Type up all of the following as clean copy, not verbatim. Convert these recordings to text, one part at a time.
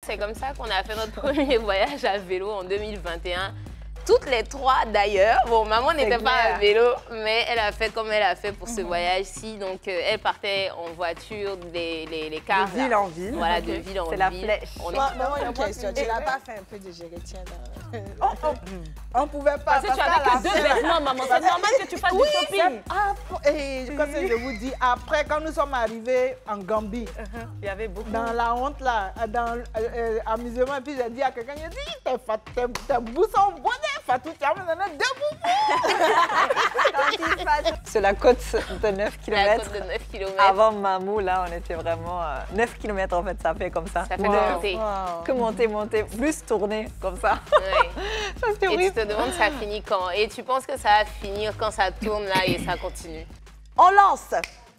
c'est comme ça qu'on a fait notre premier voyage à vélo en 2021. Toutes les trois d'ailleurs. Bon, maman n'était pas à vélo, mais elle a fait comme elle a fait pour ce voyage-ci. Donc, elle partait en voiture, les cars. De ville en ville. Voilà, de ville en ville. C'est la flèche. Maman, une question. Tu n'as pas fait un peu de géretien on pouvait pas. Parce que tu avais que 2 vêtements, maman. C'est normal que tu fasses du shopping. Et comme je vous dis, après, quand nous sommes arrivés en Gambie, il y avait beaucoup. Dans la honte, là, dans l'amusement, et puis j'ai dit à quelqu'un, j'ai dit, tes bouts sont bonnets, Fatou, tu as donné 2 bouts. C'est la côte de 9 km. La côte de 9 km. Avant Mamou, là, on était vraiment... 9 km, en fait, ça fait comme ça. Ça fait monter. Wow. Que monter, plus tourner, comme ça. Ouais. Ça, c'était Et tu horrible. te demandes ça finit quand. Et tu penses que ça va finir quand ça tourne là et ça continue. On lance,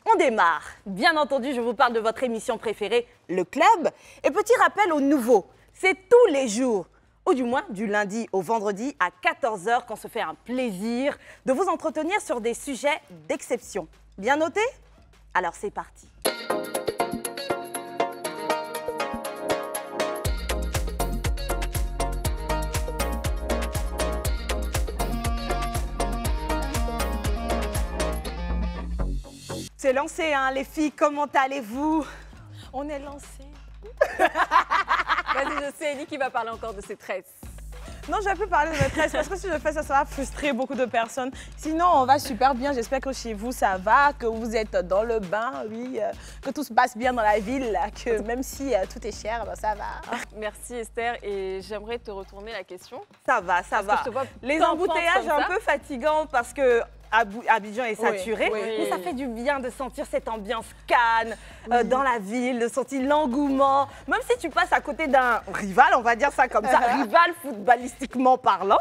on démarre. Bien entendu, je vous parle de votre émission préférée, Le Club. Et petit rappel aux nouveaux, c'est tous les jours, ou du moins du lundi au vendredi à 14 h qu'on se fait un plaisir de vous entretenir sur des sujets d'exception. Bien noté? Alors c'est parti. C'est lancé, hein, les filles, comment allez-vous? On est lancé. Vas-y, je sais, Ellie qui va parler encore de ses tresses. Non, je vais plus parler de maîtresse parce que si je fais ça, ça va frustrer beaucoup de personnes. Sinon, on va super bien. J'espère que chez vous, ça va, que vous êtes dans le bain, oui, que tout se passe bien dans la ville, que même si tout est cher, ben, ça va. Merci Esther, et j'aimerais te retourner la question. Ça va, ça va. Que je te vois Les tant embouteillages comme un ça. peu fatigants parce que Abidjan est saturé, oui. mais ça fait du bien de sentir cette ambiance calme dans la ville, de sentir l'engouement. Même si tu passes à côté d'un rival, on va dire ça comme ça, rival footballistiquement parlant,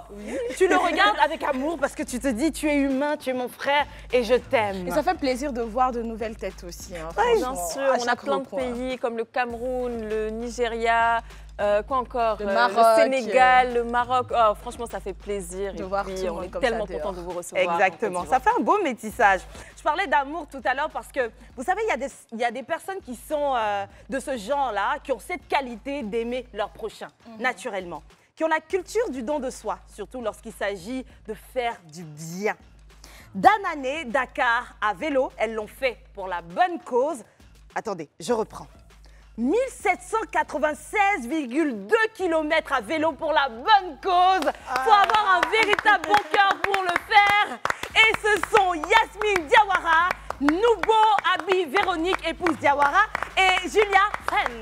tu le regardes avec amour parce que tu te dis tu es humain, tu es mon frère et je t'aime. Et ça fait plaisir de voir de nouvelles têtes aussi. Hein, Ouais, Bien franchement, sûr, à on a chaque plein de recoin. pays comme le Cameroun, le Nigeria, quoi encore, Le Maroc, le Sénégal, le Maroc. Oh, franchement, ça fait plaisir. De et voir puis, tout le on monde est comme tellement ça content dehors. de vous recevoir. Exactement, ça fait un beau métissage. Je parlais d'amour tout à l'heure parce que, vous savez, il y a des personnes qui sont de ce genre-là, qui ont cette qualité d'aimer leur prochain, naturellement, qui ont la culture du don de soi, surtout lorsqu'il s'agit de faire du bien. D'Anané, Dakar à vélo, elles l'ont fait pour la bonne cause. Attendez, je reprends. 1796,2 km à vélo pour la bonne cause. Faut avoir un véritable bon cœur pour le faire. Et ce sont Yasmine Diawara, Noubo Abi Véronique, épouse Diawara, et Julia Fren.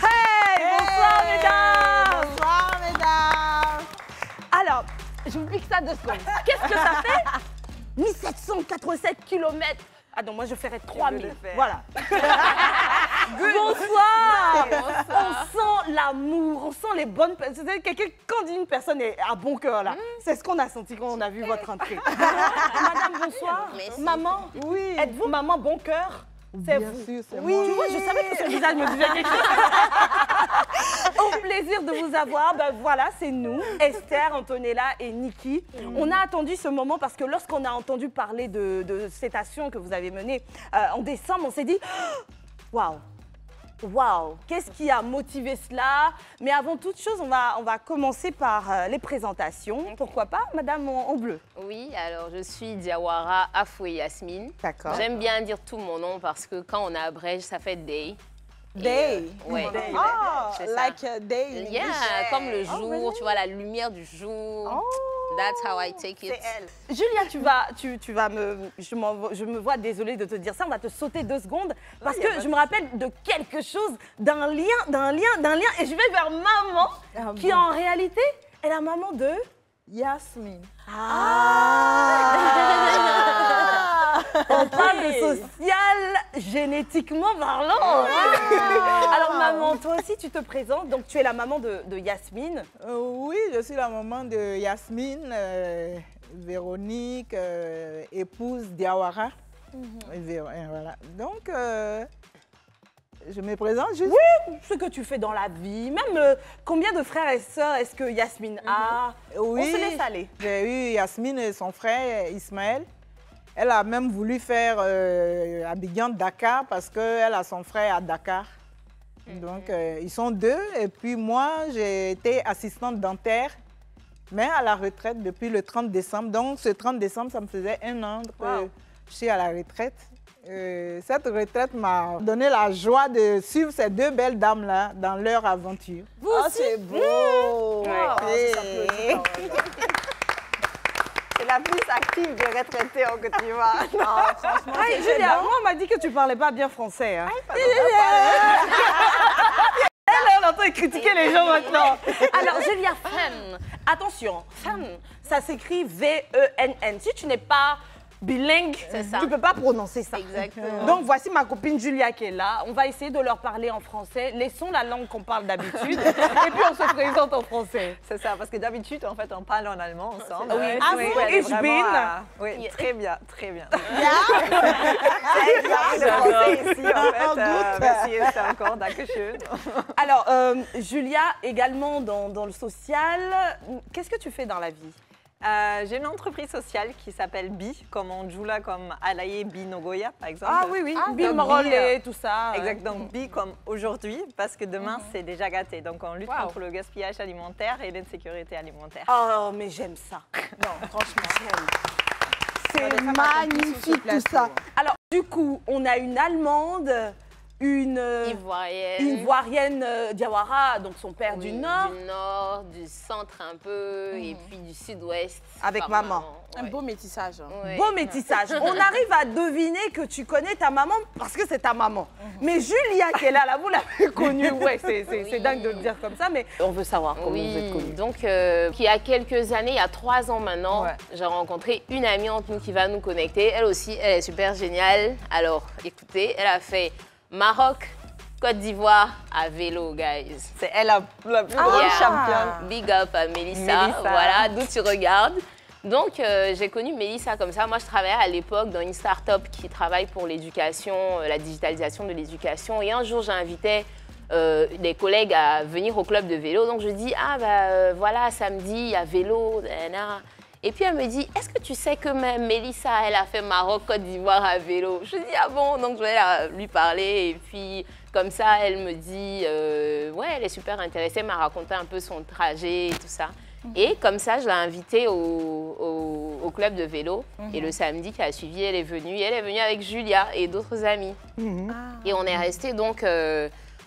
Hey, bonsoir mesdames. Bonsoir, mesdames. Alors, je vous pique ça 2 secondes. Qu'est-ce que ça fait? 1787 km. Ah non, moi je ferais 3000. Voilà. Bonsoir. On sent l'amour, on sent les bonnes personnes. Quand dit une personne est à bon cœur là, c'est ce qu'on a senti quand on a vu votre entrée. Madame, bonsoir. Merci. Maman, Oui. êtes-vous maman bon cœur? C'est Bien vous. sûr, c'est Oui, moi. tu vois, je savais que son visage me disait quelque chose. Au plaisir de vous avoir, ben voilà, c'est nous, Esther, Antonella et Niki. On a attendu ce moment parce que lorsqu'on a entendu parler de cette action que vous avez menée en décembre, on s'est dit, waouh, waouh, qu'est-ce qui a motivé cela? Mais avant toute chose, on va commencer par les présentations. Pourquoi pas, Madame en bleu? Oui, alors je suis Diawara Afoué Yasmine. D'accord. J'aime bien dire tout mon nom parce que quand on abrège, ça fait Day. Day. Ouais. Ah, C'est ça. like a day. in Yeah, English. comme le jour, tu vois, la lumière du jour. That's how I take it. Julia, tu vas me... Je me vois désolée de te dire ça, on va te sauter 2 secondes parce que je me rappelle de quelque chose, d'un lien, et je vais vers maman qui en réalité est la maman de... Yasmine. On parle de social génétiquement parlant. Alors maman, toi aussi tu te présentes, donc tu es la maman de Yasmine. Oui, je suis la maman de Yasmine, Véronique, épouse Diawara. Et voilà. Donc, je me présente juste. Oui, ce que tu fais dans la vie, même combien de frères et sœurs est-ce que Yasmine a? Oui, On se laisse aller. J'ai eu Yasmine et son frère Ismaël. Elle a même voulu faire Abidjan-Dakar parce qu'elle a son frère à Dakar. Donc, ils sont 2. Et puis moi, j'ai été assistante dentaire, mais à la retraite depuis le 30 décembre. Donc, ce 30 décembre, ça me faisait 1 an que je suis à la retraite. Cette retraite m'a donné la joie de suivre ces 2 belles dames-là dans leur aventure. Vous aussi? C'est beau! C'est la plus active des retraités en Côte d'Ivoire. Non, franchement, Hey, Julia, moi, on m'a dit que tu parlais pas bien français. Hein. Elle entend critiquer les gens maintenant. Alors, Julia, femme, attention, femme, ça s'écrit V-E-N-N. Si tu n'es pas bilingue, tu ne peux pas prononcer ça. Exactement. Donc, voici ma copine Julia qui est là. On va essayer de leur parler en français. Laissons la langue qu'on parle d'habitude. Et puis, on se présente en français. c'est ça, parce que d'habitude, en fait, on parle en allemand ensemble. Oui, Ouais, ah oui, oui, elle est ich vraiment, bin. Oui, très bien, très bien. C'est exact, le français ici, en fait. Merci, encore, dankeschön. Alors, Julia, également dans le social, qu'est-ce que tu fais dans la vie? J'ai une entreprise sociale qui s'appelle BI, comme on joue là, comme Alaye Bi Nogoya, par exemple. Ah oui, oui, Bill donc Morollet, tout ça. Exact, donc BI comme aujourd'hui, parce que demain, c'est déjà gâté. Donc, on lutte contre le gaspillage alimentaire et l'insécurité alimentaire. Oh, mais j'aime ça. Non, franchement, C'est magnifique tout ça. Alors, du coup, on a une Allemande, une Ivoirienne Diawara, donc son père du Nord. Du Nord, du centre un peu, et puis du Sud-Ouest. Avec maman. un beau métissage. Ouais. Beau métissage. On arrive à deviner que tu connais ta maman parce que c'est ta maman. Mais Julia qui est là, vous l'avez connue. Ouais, c'est dingue de le dire comme ça, mais on veut savoir comment vous êtes connue. Donc, il y a quelques années, il y a 3 ans maintenant, j'ai rencontré une amie entre nous qui va nous connecter. Elle aussi, elle est super géniale. Alors, écoutez, elle a fait Maroc, Côte d'Ivoire à vélo, guys. C'est elle la plus grande championne. Big up à Mélissa. Voilà, d'où tu regardes. Donc, j'ai connu Mélissa comme ça. Moi, je travaillais à l'époque dans une start-up qui travaille pour l'éducation, la digitalisation de l'éducation. Et un jour, j'invitais des collègues à venir au club de vélo. Donc, je dis, voilà, samedi, il y a vélo. Et puis, elle me dit, est-ce que tu sais que même Mélissa, elle a fait Maroc, Côte d'Ivoire à vélo? Je dis, ah bon? Donc, je vais lui parler. Et puis, comme ça, elle me dit, ouais, elle est super intéressée. Elle m'a raconté un peu son trajet et tout ça. Et comme ça, je l'ai invitée au club de vélo. Et le samedi qui a suivi, elle est venue. Et elle est venue avec Julia et d'autres amis. Et on est restés donc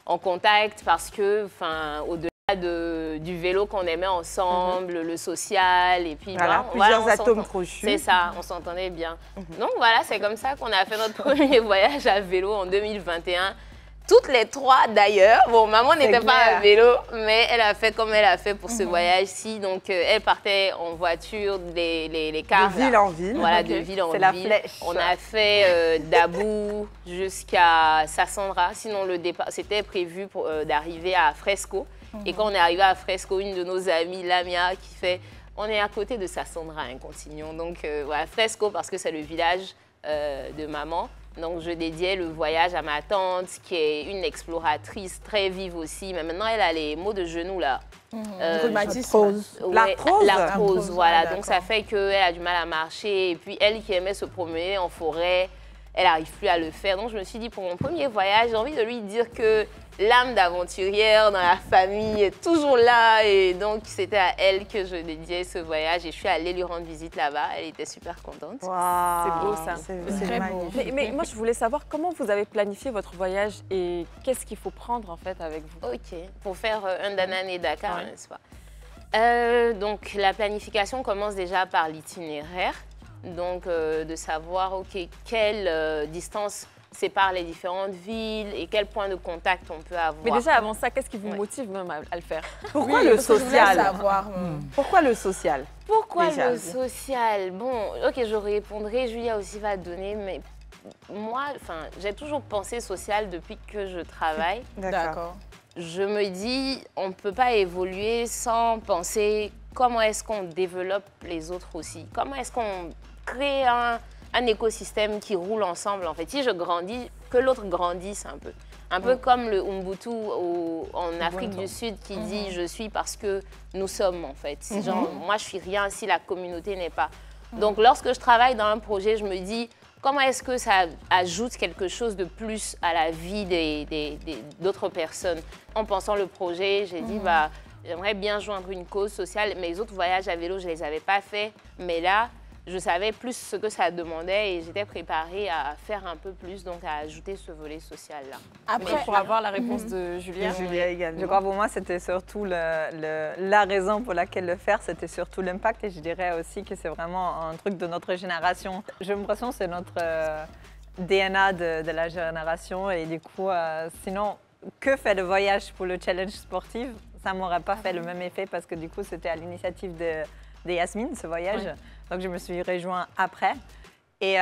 en contact parce que, au-delà du vélo qu'on aimait ensemble, le social, et puis voilà, plusieurs atomes crochus. C'est ça, on s'entendait bien. Donc voilà, c'est comme ça qu'on a fait notre premier voyage à vélo en 2021. Toutes les 3 d'ailleurs. Bon, maman n'était pas à vélo, mais elle a fait comme elle a fait pour ce voyage-ci. Donc, elle partait en voiture, les cars. De ville en ville. Voilà, de ville en ville. C'est la flèche. On a fait d'Abou jusqu'à Sassandra. Sinon, le départ, c'était prévu d'arriver à Fresco. Et quand on est arrivé à Fresco, une de nos amies, Lamia, qui fait... On est à côté de Sassandra, continuons. Donc, voilà, Fresco, parce que c'est le village de maman. Donc, je dédiais le voyage à ma tante, qui est une exploratrice très vive aussi. Mais maintenant, elle a les maux de genoux, là. L'arthrose, voilà. Donc, ça fait qu'elle a du mal à marcher. Et puis, elle qui aimait se promener en forêt, elle n'arrive plus à le faire. Donc, je me suis dit, pour mon premier voyage, j'ai envie de lui dire que l'âme d'aventurière dans la famille est toujours là. Et donc, c'était à elle que je dédiais ce voyage. Et je suis allée lui rendre visite là-bas. Elle était super contente. Wow. C'est beau, ça. C'est très beau. Mais moi, je voulais savoir comment vous avez planifié votre voyage et qu'est-ce qu'il faut prendre, en fait, avec vous? OK. Pour faire un Danane et Dakar, n'est-ce pas? Donc, la planification commence déjà par l'itinéraire. Donc, de savoir, OK, quelle distance sépare les différentes villes et quel point de contact on peut avoir. Mais déjà, avant ça, qu'est-ce qui vous motive même à le faire? Pourquoi le social? Pourquoi le social? Pourquoi le social? Bon, OK, je répondrai, Julia aussi va donner, mais moi, j'ai toujours pensé social depuis que je travaille. D'accord. Je me dis, on ne peut pas évoluer sans penser comment est-ce qu'on développe les autres aussi. Comment est-ce qu'on crée un écosystème qui roule ensemble, en fait. Si je grandis, que l'autre grandisse un peu. Un peu comme le Ubuntu en Afrique du Sud qui dit « je suis parce que nous sommes », en fait. Genre, moi, je suis rien si la communauté n'est pas. Donc, lorsque je travaille dans un projet, je me dis comment est-ce que ça ajoute quelque chose de plus à la vie d'autres personnes. En pensant le projet, j'ai dit, bah, j'aimerais bien joindre une cause sociale. Mes autres voyages à vélo, je ne les avais pas faits. Mais là, je savais plus ce que ça demandait et j'étais préparée à faire un peu plus, donc à ajouter ce volet social-là. Après, pour avoir la réponse de Julia. Julia également. Je crois pour moi, c'était surtout la raison pour laquelle le faire, c'était surtout l'impact. Et je dirais aussi que c'est vraiment un truc de notre génération. J'ai l'impression que c'est notre DNA de la génération. Et du coup, sinon, que fait le voyage pour le challenge sportif? Ça ne m'aurait pas fait le même effet parce que du coup, c'était à l'initiative de Yasmine, ce voyage. Oui. Donc, je me suis rejointe après. Et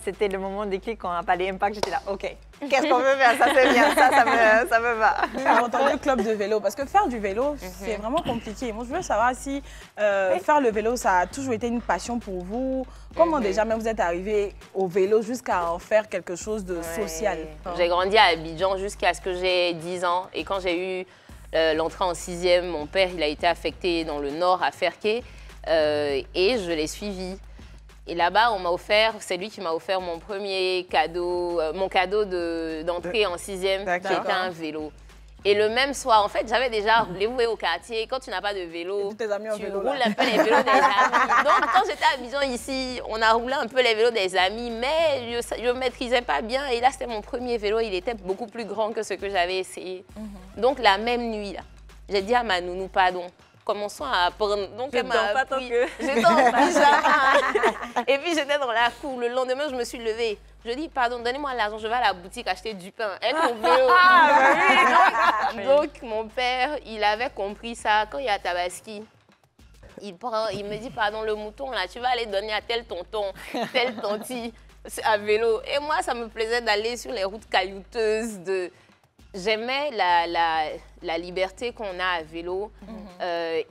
c'était le moment déclic quand on a parlé impact. J'étais là, OK, qu'est-ce qu'on veut faire? Ça, c'est bien, ça me va. J'ai entendu club de vélo, parce que faire du vélo, c'est vraiment compliqué. Moi, je veux savoir si faire le vélo, ça a toujours été une passion pour vous. Comment déjà, même vous êtes arrivé au vélo jusqu'à en faire quelque chose de social? J'ai grandi à Abidjan jusqu'à ce que j'ai 10 ans. Et quand j'ai eu l'entrée en 6e, mon père, il a été affecté dans le nord, à Ferké. Et je l'ai suivi. Et là-bas, on m'a offert, c'est lui qui m'a offert mon premier cadeau, mon cadeau d'entrée en 6e, qui était un vélo. Et le même soir, en fait, j'avais déjà roulé au quartier. Quand tu n'as pas de vélo, tu roules un peu les vélos des amis. Donc, quand j'étais à Abidjan ici, on a roulé un peu les vélos des amis, mais je ne maîtrisais pas bien. Et là, c'était mon premier vélo. Il était beaucoup plus grand que ce que j'avais essayé. Donc, la même nuit, là, j'ai dit à ma nounou, pardon. Commençons à apprendre. Donc, elle m'a appris. J'étais en pyjama. Et puis, j'étais dans la cour. Le lendemain, je me suis levée. Je dis, pardon, donnez-moi l'argent, je vais à la boutique acheter du pain. Avec mon vélo. Donc, mon père, il avait compris ça. Quand il y a Tabaski, il me dit, pardon, le mouton, là, tu vas aller donner à tel tonton, tel tanti, à vélo. Et moi, ça me plaisait d'aller sur les routes caillouteuses. J'aimais la liberté qu'on a à vélo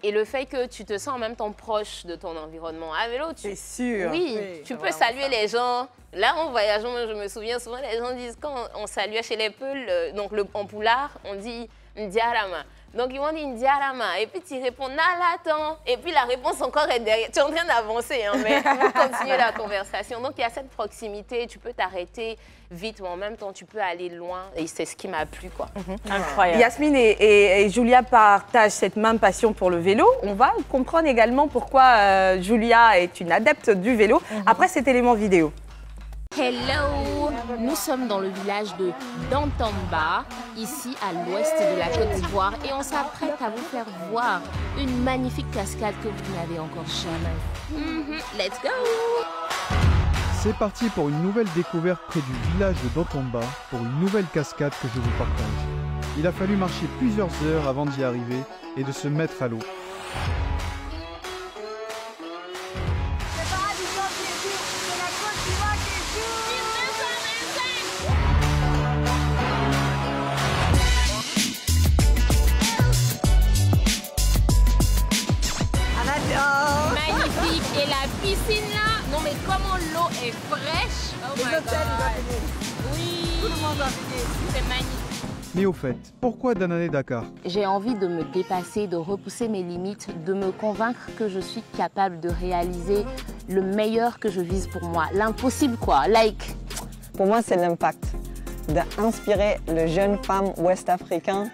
et le fait que tu te sens en même temps proche de ton environnement. À vélo, c'est sûr. Oui, tu peux saluer les gens. Là, en voyageant, je me souviens souvent, les gens disent, quand on saluait chez les Peuls, donc en poulard, on dit « Ndiarama ». Donc, ils vont dire Ndiarama. Et puis, tu réponds Nalaton. Et puis, la réponse encore est derrière. Tu es en train d'avancer, hein, mais vous continuez la conversation. Donc, il y a cette proximité. Tu peux t'arrêter vite, mais en même temps, tu peux aller loin. Et c'est ce qui m'a plu, quoi. Incroyable. Yasmine et Julia partagent cette même passion pour le vélo. On va comprendre également pourquoi Julia est une adepte du vélo après cet élément vidéo. Hello! Nous sommes dans le village de Dantamba, ici à l'ouest de la Côte d'Ivoire, et on s'apprête à vous faire voir une magnifique cascade que vous n'avez encore jamais. Let's go! C'est parti pour une nouvelle découverte près du village de Dantamba, pour une nouvelle cascade que je vous partage. Il a fallu marcher plusieurs heures avant d'y arriver et de se mettre à l'eau. Magnifique. Et la piscine là, non mais comment l'eau est fraîche. Oh my God. Oui. Tout le monde va venir. C'est magnifique. Mais au fait, pourquoi Danané Dakar? J'ai envie de me dépasser, de repousser mes limites, de me convaincre que je suis capable de réaliser le meilleur que je vise pour moi. L'impossible quoi, like. Pour moi, c'est l'impact d'inspirer les jeunes femmes ouest-africaines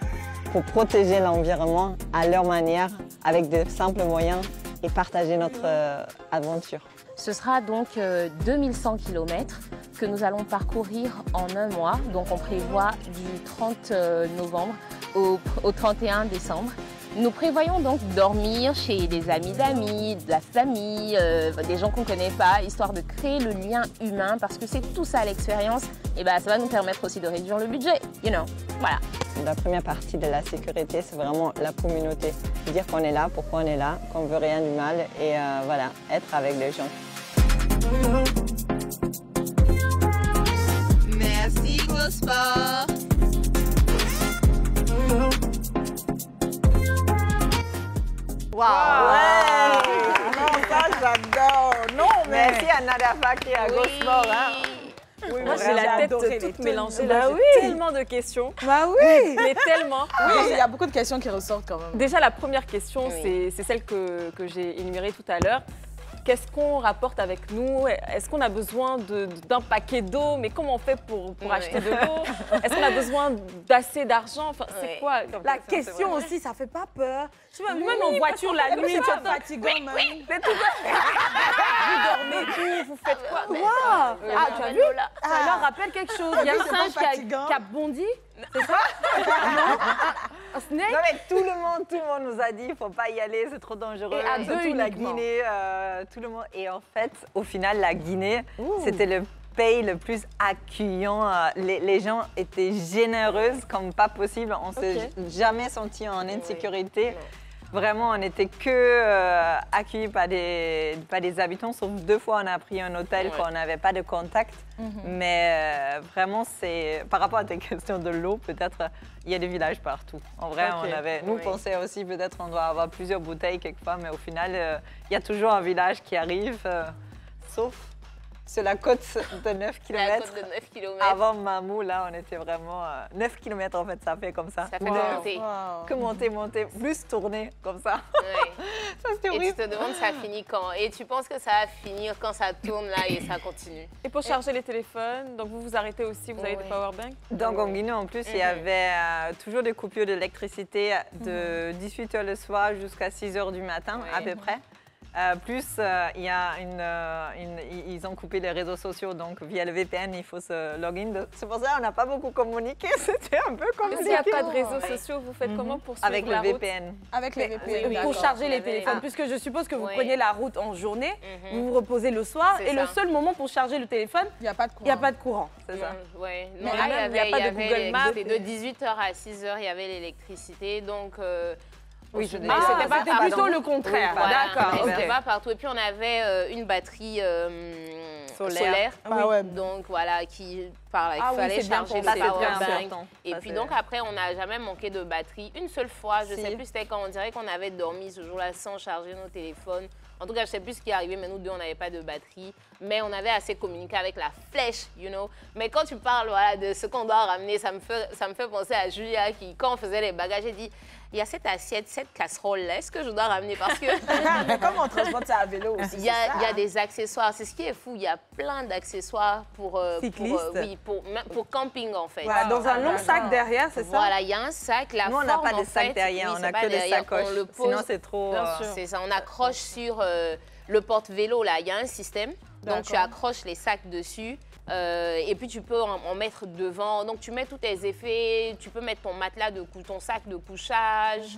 pour protéger l'environnement à leur manière, avec de simples moyens et partager notre aventure. Ce sera donc 2100 km que nous allons parcourir en un mois. Donc on prévoit du 30 novembre au 31 décembre. Nous prévoyons donc dormir chez des amis d'amis, de la famille, des gens qu'on ne connaît pas, histoire de créer le lien humain, parce que c'est tout ça l'expérience. Et ça va nous permettre aussi de réduire le budget, you know. Voilà. La première partie de la sécurité, c'est vraiment la communauté. Dire qu'on est là, pourquoi on est là, qu'on ne veut rien du mal et voilà, être avec les gens. Merci, Gros Sport. Waouh! Ouais. Non, ça j'adore. Non, mais... Merci à Nadafa qui est à Gros Sport. Hein. Oui, moi j'ai la tête toute mélangée. J'ai tellement de questions. Bah oui. Mais tellement. Oui, il y a beaucoup de questions qui ressortent quand même. Déjà, la première question, c'est celle que j'ai énumérée tout à l'heure. qu'est-ce qu'on rapporte avec nous? Est-ce qu'on a besoin d'un paquet d'eau? Mais comment on fait pour acheter de l'eau? Est-ce qu'on a besoin d'assez d'argent? Enfin, c'est quoi? La question aussi, ça fait pas peur. Tu vois, même en voiture la nuit, tu es fatigant, même. C'est tout. Vous dormez tout, vous faites quoi? Wow. Ah, tu as vu? Ça leur rappelle quelque chose. Il y a un singe qui a bondi. C'est ça? Un snake? Non, mais tout le monde nous a dit, il ne faut pas y aller, c'est trop dangereux. Et à deux surtout la Guinée, tout le monde. Et en fait, au final, la Guinée, c'était le pays le plus accueillant. Les gens étaient généreux comme pas possible. On ne s'est jamais senti en insécurité. Vraiment, on n'était que accueillis par des habitants, sauf 2 fois on a pris un hôtel quand on n'avait pas de contact. Mais vraiment, c'est par rapport à tes questions de l'eau, peut-être il y a des villages partout. En vrai, nous pensions aussi peut-être on doit avoir plusieurs bouteilles quelque part, mais au final, il y a toujours un village qui arrive, sauf sur la côte de 9 km. La côte de 9 km. Avant Mamou, là, on était vraiment 9 km en fait, ça fait comme ça. Ça fait monter. Que monter, plus tourner comme ça. Ouais. Ça, c'était horrible. Et tu te demandes ça finit quand. Et tu penses que ça va finir quand ça tourne là et ça continue. Et pour charger les téléphones, donc vous vous arrêtez aussi, vous avez des powerbanks? Donc en Guinée, en plus, il y avait toujours des coupures d'électricité de 18h le soir jusqu'à 6h du matin à peu près. Plus, il y a ils ont coupé les réseaux sociaux, donc via le VPN, il faut se login. C'est pour ça qu'on n'a pas beaucoup communiqué, c'était un peu compliqué. S'il n'y a pas de réseaux sociaux, vous faites comment pour suivre Avec le VPN. Avec les VPN. Pour charger les téléphones, puisque je suppose que vous prenez la route en journée, vous vous reposez le soir, et le seul moment pour charger le téléphone, il n'y a pas de courant. Il n'y a pas de courant. C'est ça. Ouais. Non, là, il n'y a pas de Google Maps. De 18h à 6h, il y avait l'électricité, donc... Oui, c'était plutôt le contraire. Voilà, d'accord. on va partout. Et puis on avait une batterie solaire. Donc voilà, qui il fallait charger le powerbank. Et puis donc après, on n'a jamais manqué de batterie. Une seule fois, je ne sais plus c'était quand, on dirait qu'on avait dormi ce jour-là sans charger nos téléphones. En tout cas, je ne sais plus ce qui est arrivé, mais nous deux, on n'avait pas de batterie. Mais on avait assez communiqué avec la flèche, you know. Mais quand tu parles de ce qu'on doit ramener, ça me fait penser à Julia qui, quand on faisait les bagages, elle dit il y a cette assiette, cette casserole-là, est-ce que je dois ramener? Parce que... Mais comment on transporte ça à vélo aussi? Il y a des accessoires. C'est ce qui est fou. Il y a plein d'accessoires pour camping, en fait. Voilà, dans un long sac derrière, c'est ça? Voilà, il y a un sac. Nous, on n'a pas de sac derrière, on n'a que des sacoches. Sinon, c'est trop... C'est ça, on accroche sur le porte-vélo, là. Il y a un système. Donc, tu accroches les sacs dessus. Et puis tu peux en mettre devant, donc tu mets tous tes effets, tu peux mettre ton matelas, ton sac de couchage,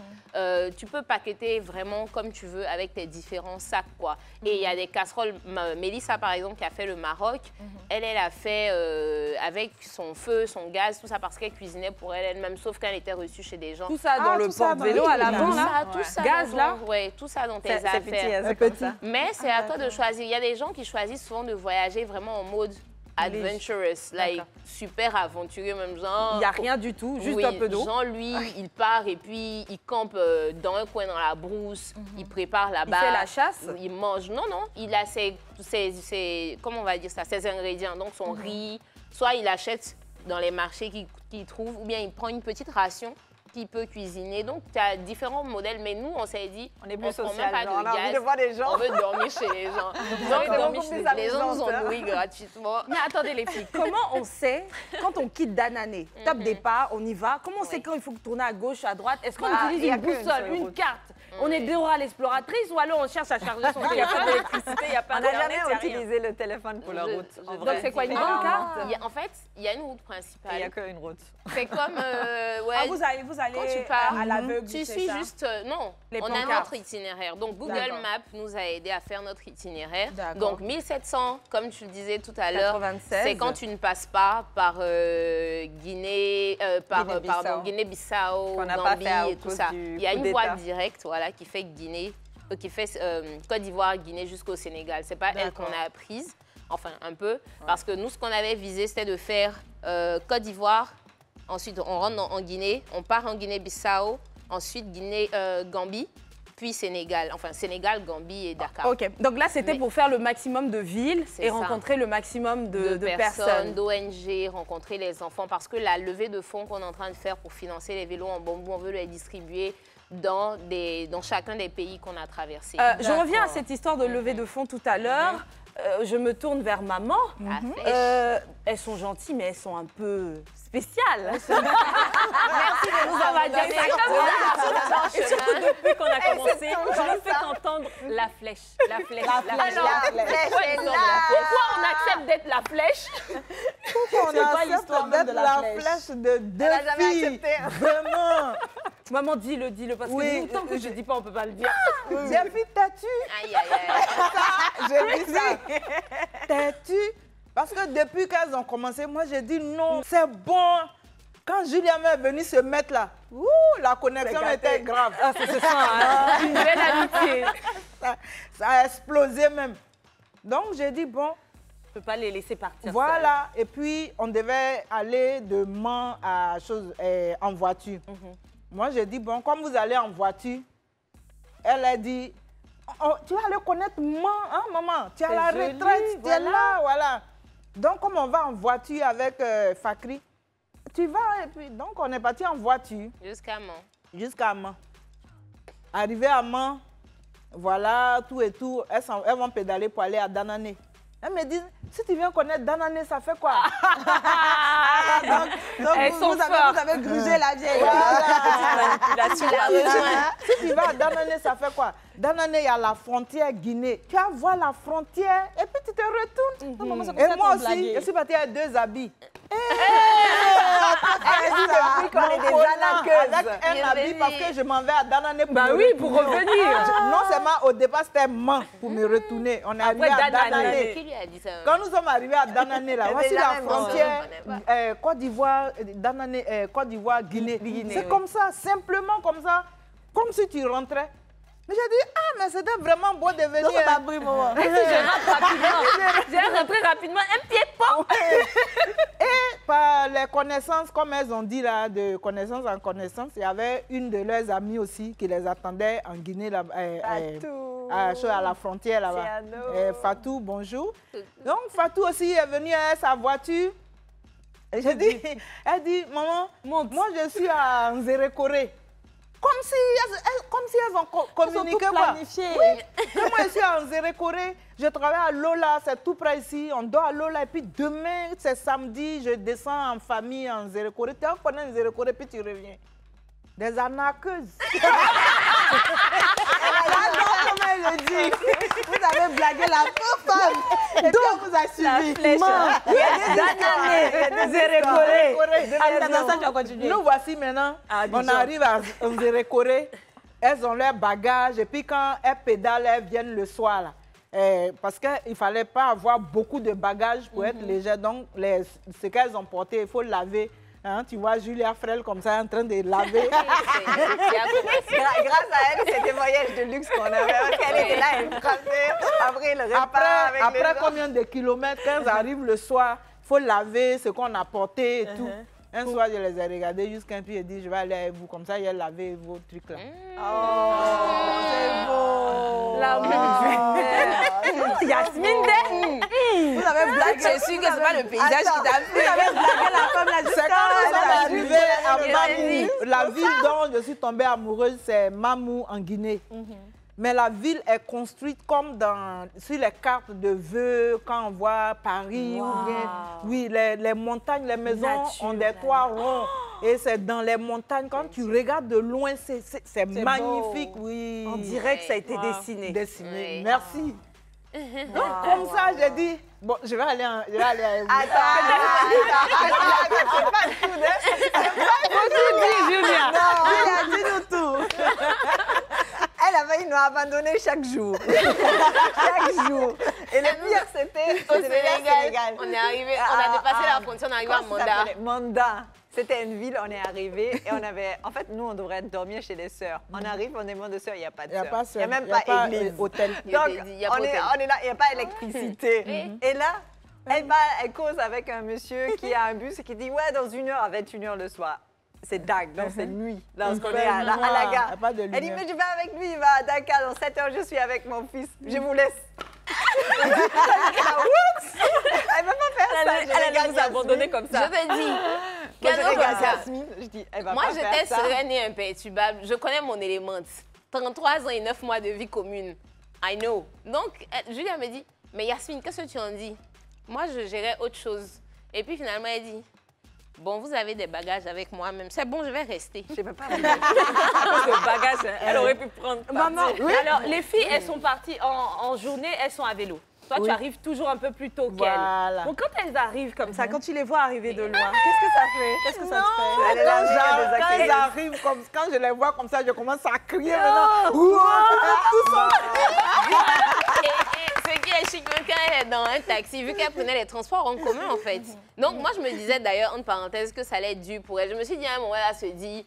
tu peux paqueter vraiment comme tu veux avec tes différents sacs, quoi. Et il y a des casseroles, Mélissa par exemple qui a fait le Maroc, elle a fait avec son feu, son gaz, tout ça parce qu'elle cuisinait pour elle-même, sauf quand elle était reçue chez des gens. Tout ça dans le porte-vélo à l'avant là, tout ça gaz là? Oui, tout ça dans tes affaires. Mais c'est à toi de choisir. Il y a des gens qui choisissent souvent de voyager vraiment en mode adventurous, like super aventureux, même genre. Il n'y a rien du tout, juste un peu d'eau. Genre, lui, il part et puis il campe dans un coin dans la brousse, il prépare là-bas. Il fait la chasse? Il mange. Non, il a comment on va dire ça, ses ingrédients. Donc, son riz, soit il achète dans les marchés qu'il trouve, ou bien il prend une petite ration qu'il peut cuisiner. Donc, tu as différents modèles, mais nous, on s'est dit, on est plus social, même pas de gaz, envie de voir des gens. On veut dormir chez les gens. Les gens nous ont nourris gratuitement. Mais attendez les filles, comment on sait quand on quitte Danané, top départ, on y va, comment on sait quand il faut tourner à gauche, à droite? Est-ce qu'on utilise une boussole, une carte? On est Dora l'exploratrice ou alors on cherche à charger son téléphone? Il n'y a pas d'électricité, il n'y a pas d'internet, on n'a jamais utilisé le téléphone pour la route. Donc c'est quoi, une grande carte? En fait, il y a une route principale. Il n'y a qu'une route. C'est comme... vous allez quand tu pars, à l'aveugle, tu suis juste... Non, on a notre itinéraire. Donc Google Maps nous a aidé à faire notre itinéraire. Donc 1700, comme tu le disais tout à l'heure, c'est quand tu ne passes pas par Guinée-Bissau, Gambie et tout ça. Il y a une voie directe, voilà, qui fait Côte d'Ivoire, Guinée jusqu'au Sénégal. C'est pas elle qu'on a prise, enfin un peu, parce que nous, ce qu'on avait visé, c'était de faire Côte d'Ivoire, ensuite on rentre en Guinée, on part en Guinée-Bissau, ensuite Gambie, puis Sénégal. Enfin, Sénégal, Gambie et Dakar. Ok, donc là, c'était pour faire le maximum de villes et rencontrer le maximum de personnes. D'ONG, rencontrer les enfants. Parce que la levée de fonds qu'on est en train de faire pour financer les vélos en bambou, on veut les distribuer dans chacun des pays qu'on a traversés. Je reviens à cette histoire de levée de fonds tout à l'heure. Je me tourne vers maman. Elles sont gentilles, mais elles sont un peu spéciales. Merci de nous avoir dit ça. Et surtout depuis qu'on a commencé, je ne fais qu'entendre la flèche. La flèche. Pourquoi on accepte d'être la flèche? Pourquoi on accepte d'être la flèche de deux filles? Vraiment. Maman, dis-le, parce que tant que je ne dis pas, on ne peut pas le dire. J'ai vu t'as-tu? Aïe, aïe, aïe. J'ai vu ça. T'as-tu? Parce que depuis qu'elles ont commencé, moi j'ai dit non, c'est bon. Quand Julien est venu se mettre là, la connexion était grave. Ah, c'est ça, hein? Une belle amitié. Ça a explosé même. Donc j'ai dit bon. Je ne peux pas les laisser partir. Voilà. Et puis on devait aller de Mans à en voiture. Moi j'ai dit bon, comme vous allez en voiture, elle a dit tu vas aller connaître Mans, hein, maman? Tu es à la retraite, tu es là, voilà. Donc, comme on va en voiture avec Fakri, tu vas, et puis, donc on est parti en voiture. Jusqu'à Mans. Jusqu'à Mans. Arrivé à Mans, voilà, tout et tout, elles vont pédaler pour aller à Danané. Elles me disent, si tu viens connaître Danané, ça fait quoi? donc vous avez grugé la vieille. Voilà. Si tu vas à Danané, ça fait quoi? Danané, il y a la frontière Guinée. Tu vas voir la frontière et puis tu te retournes. Et moi aussi, je suis partie avec 2 habits. Depuis qu'on est des anaqueuses. Avec un habit parce que je m'en vais à Danané pour me retourner. Pour revenir. Non seulement au départ, c'était Mans pour me retourner. On est arrivé à Danané. Qui lui a dit ça? Quand nous sommes arrivés à Danané, là, voici la frontière Côte d'Ivoire, Danané, Côte d'Ivoire, Guinée. C'est comme ça, simplement comme ça, comme si tu rentrais. Mais j'ai dit, mais c'était vraiment beau de venir. Ça t'a pris, maman. J'ai rentré rapidement, un pied pont. Et par les connaissances, comme elles ont dit là, de connaissance en connaissance, il y avait une de leurs amies aussi qui les attendait en Guinée, là, à la frontière là-bas. Fatou, bonjour. Donc Fatou aussi est venue avec sa voiture. Et j'ai dit, elle dit, maman, moi je suis à Nzérékoré. Comme si elles ont communiqué. Oui. Moi, je suis à Nzérékoré, je travaille à Lola, c'est tout près ici. On dort à Lola et puis demain, c'est samedi, je descends en famille à Nzérékoré. Tu connais Nzérékoré puis tu reviens. Des arnaqueuses. Comment je dis? Vous avez blagué la pauvre femme. Et puis on vous a suivi. Danané, Nzérékoré. Nous voici maintenant. On arrive à Nzérékoré. Elles ont leur bagage. Et puis quand elles pédalent, elles viennent le soir. Là. Parce qu'il ne fallait pas avoir beaucoup de bagages pour être légère. Donc ce qu'elles ont porté, il faut le laver. Hein, tu vois Julia Frel comme ça en train de laver. Grâce à elle, c'était voyage de luxe qu'on avait. Elle était là, elle frappait. Après le repas après combien de kilomètres, quand elles arrivent le soir, il faut laver ce qu'on a porté et tout. Un soir, je les ai regardés jusqu'à un peu et dit, je vais aller avec vous. Comme ça, il a lavé vos trucs là. Oh, c'est beau. L'amour du Yasmine, vous avez blagué. Je suis sûr que ce n'est pas le paysage qui t'a plu. Vous avez blagué la femme là. C'est quand nous sommes arrivés à Mamou. La ville dont je suis tombée amoureuse, c'est Mamou en Guinée. Mais la ville est construite comme sur les cartes de vœux, quand on voit Paris. Ou bien, oui, les montagnes, les maisons ont des toits ronds. Et c'est dans les montagnes. Quand tu regardes de loin, c'est magnifique. Oui. On dirait que ça a été dessiné. Oui. Merci. Donc, comme ça, j'ai dit, bon, je vais aller avec vous. c'est pas tout, Julia. Non, dis-nous tout. Elle a failli nous abandonner chaque jour. Chaque jour. Et le pire, c'était au Sénégal. On est arrivé, on a dépassé la frontière, on est arrivé à Manda. Manda. C'était une ville, on est arrivé et on avait... En fait, nous, on devrait dormir chez les sœurs. On arrive, on demande de sœurs, il n'y a pas de sœurs. Il n'y a même pas église. Hôtel. Donc, on est là, il n'y a pas d'électricité. Et là, elle cause avec un monsieur qui a un bus et qui dit, ouais, dans 1h à 21h le soir. c'est dark, donc c'est nuit. Lorsqu'on fait est à la noir, gare. y a pas de Elle dit, lumière. mais je vais avec lui, il va à Dakar, dans 7 heures, je suis avec mon fils, je vous laisse. Elle ne va pas faire ça. Elle allait vous abandonner comme ça. Je te dis, Moi, je cadeau regarde comme ça. Yasmine, je dis, elle va Moi, pas faire j'étais ça. sereine et imperturbable. Je connais mon élément. 33 ans et 9 mois de vie commune. I know. Donc, Julia me dit, mais Yasmine, qu'est-ce que tu en dis? Moi, je gérais autre chose. Et puis, finalement, elle dit, bon, vous avez des bagages avec moi-même. C'est bon, je vais rester. Je ne peux pas. Le bagage, elle aurait pu prendre. Maman, alors les filles, elles sont parties en journée, elles sont à vélo. Toi, tu arrives toujours un peu plus tôt qu'elles. Voilà. Donc, quand elles arrivent comme ça, quand tu les vois arriver de loin, qu'est-ce que ça fait? Qu'est-ce que ça te fait? Elle est là, j'ai des Quand activités. ils arrivent, quand je les vois comme ça, je commence à crier maintenant. Et ce qui est chic, même quand elle est dans un taxi, vu qu'elle prenait les transports en commun, en fait. Donc, moi, je me disais d'ailleurs, entre parenthèses, que ça allait être dur pour elle. Je me suis dit, à un moment, elle se dit,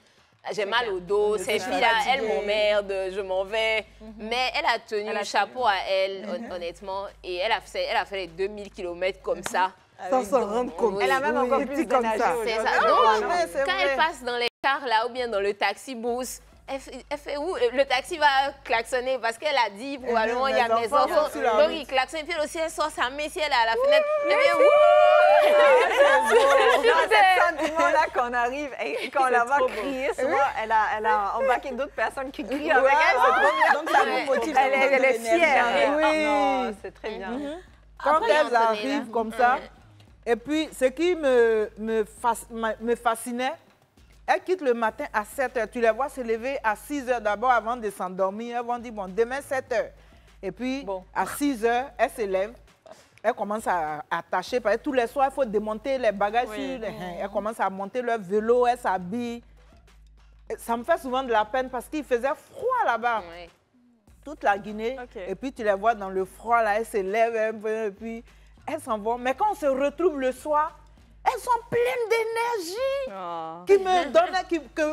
j'ai mal au dos, ces filles-là, elles m'emmerdent, je m'en vais. Mais elle a tenu le chapeau à elle, honnêtement, et elle a fait les 2000 km comme ça. Sans s'en rendre compte. Elle a même encore plus comme d'énergie ça. C'est aujourd'hui. ça. Ouais, Donc, c'est quand vrai. elle passe dans les cars là ou bien dans le taxi bus, elle fait où? Le taxi va klaxonner parce qu'elle a dit probablement il y a les des enfants enfants. sont sur la Donc route. il klaxonne. Puis elle aussi elle sort sa messie, elle est à la fenêtre. Elle fait Dans ce sentiment-là qu'on arrive et qu'on la voit crier, souvent, elle a embarqué d'autres personnes qui crient avec elle. C'est trop bien. Donc ça vous motive. ça vous Elle donne est de l'énergie. fière. Oui. Non, c'est très bien. Quand Après, il y a elles Antonella. arrivent comme ça, et puis ce qui me fascinait, elles quittent le matin à 7 h. Tu les vois se lever à 6 h d'abord avant de s'endormir. Elles vont dire, bon, demain 7 h. Et puis, à 6 h, elles se lèvent. Elles commencent à attacher. Parce que tous les soirs, il faut démonter les bagages sur les... Elles commencent à monter leur vélo, elles s'habillent. Et ça me fait souvent de la peine parce qu'il faisait froid là-bas. Ouais. Toute la Guinée. Ok. Et puis, tu les vois dans le froid, là, elles se lèvent un peu, et puis elles s'en vont. Mais quand on se retrouve le soir, elles sont pleines d'énergie qui me donnait,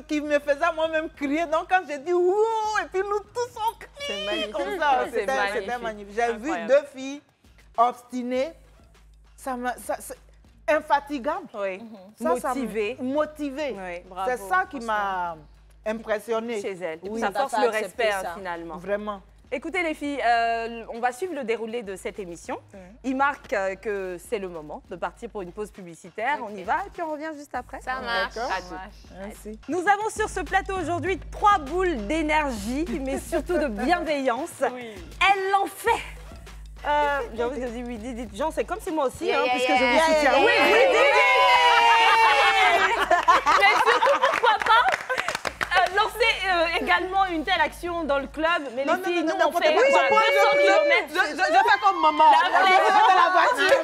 qui me faisait moi-même crier. Donc, quand j'ai dit « Wouh !» et puis nous tous on crie comme ça. C'est C'était magnifique. J'ai vu Incroyable. 2 filles obstinées, infatigables. Oui. Motivées. Oui, bravo, C'est ça qui m'a impressionnée. Chez elles. Oui. Ça force T'as le accepté respect, ça. finalement. Vraiment. Écoutez les filles, on va suivre le déroulé de cette émission. Il marque que c'est le moment de partir pour une pause publicitaire. On y va et puis on revient juste après. Ça marche. D'accord. À tout. Merci. Nous avons sur ce plateau aujourd'hui 3 boules d'énergie, mais surtout de bienveillance. Elle l'en fait. J'ai envie de dire oui, dites. Jean, c'est comme c'est moi aussi, Yeah, hein, yeah, puisque yeah, je vous yeah, soutiens. yeah, Oui, yeah, oui, yeah, mais surtout, pourquoi pas lancer également une telle action dans le club. Mais les filles, nous, on fait quoi, 200 km. Je fais comme maman. La flemme. Je fais la voiture.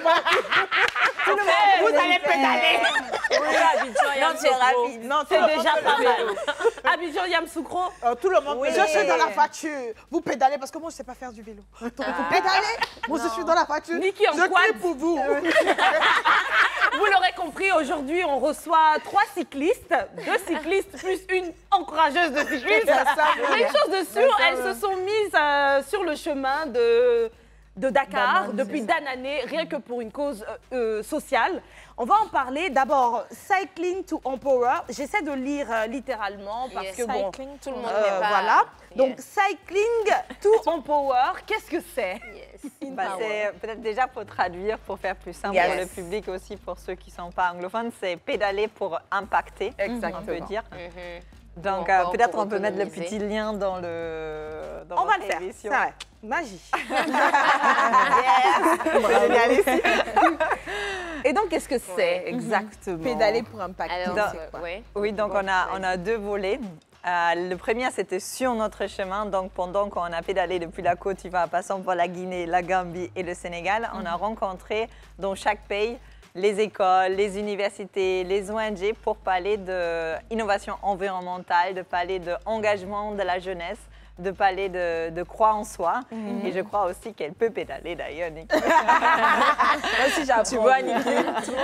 Vous allez pédaler. Non, c'est rapide. Non, C'est déjà pas mal. Abidjan Yamoussoukro. Tout le monde peut Je suis dans la voiture. Vous pédalez parce que moi, je ne sais pas faire du vélo. Donc, vous pédalez. Moi, je suis dans la voiture. Niki en Je quad. crie pour vous. Vous l'aurez compris, aujourd'hui, on reçoit 3 cyclistes, 2 cyclistes plus une encourageuse de cyclisme. Mais une chose de sûr, elles se sont mises sur le chemin de Dakar depuis d'années, rien que pour une cause sociale. On va en parler. D'abord, Cycling to Empower. J'essaie de lire littéralement parce Yes. que bon, Cycling, tout le monde n'est pas... voilà. Donc, Yes. Cycling to Empower, qu'est-ce que c'est? Yes. C'est peut-être déjà pour traduire, pour faire plus simple Yes. pour le public aussi, pour ceux qui ne sont pas anglophones, c'est pédaler pour impacter, on peut dire. Donc encore peut-être pour on peut mettre le autonomiser. petit lien dans le. Dans On va le votre faire, émission. c'est vrai. Magie. Et donc, qu'est-ce que c'est exactement? Pédaler pour impacter. Alors, Dans- ouais. Oui, donc on a 2 volets. Le premier, c'était sur notre chemin. Donc, pendant qu'on a pédalé depuis la Côte d'Ivoire, passant par la Guinée, la Gambie et le Sénégal, on a rencontré dans chaque pays les écoles, les universités, les ONG pour parler d'innovation environnementale, de parler d'engagement de la jeunesse, de parler de croire en soi. Et je crois aussi qu'elle peut pédaler d'ailleurs, Niki. Moi, si j'apprends. Tu vois, Niki?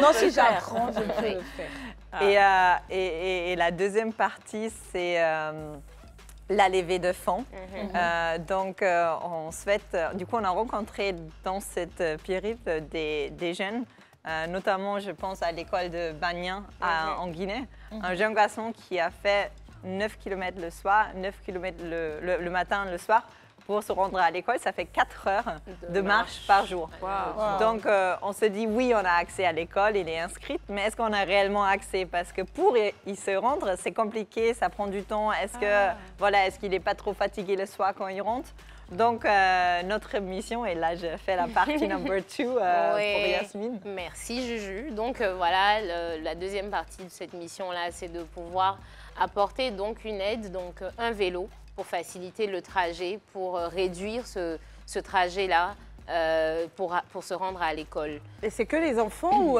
Non, si j'apprends, je peux le faire. Et la deuxième partie, c'est la levée de fonds. Donc, on souhaite... du coup, on a rencontré dans cette périple des jeunes Notamment, je pense à l'école de Banyan en Guinée. Un jeune garçon qui a fait 9 km le soir, 9 km le matin, le soir, pour se rendre à l'école. Ça fait 4 heures de marche par jour. Wow. Donc, on se dit, oui, on a accès à l'école, il est inscrit, mais est-ce qu'on a réellement accès? Parce que pour y se rendre, c'est compliqué, ça prend du temps. Est-ce qu'il n'est pas trop fatigué le soir quand il rentre? Donc, notre mission, et là, je fais la partie number 2 pour Yasmine. Merci, Juju. Donc, voilà, la deuxième partie de cette mission-là, c'est de pouvoir apporter donc une aide, donc un vélo pour faciliter le trajet, pour réduire ce trajet-là, pour se rendre à l'école. Et c'est que les enfants ou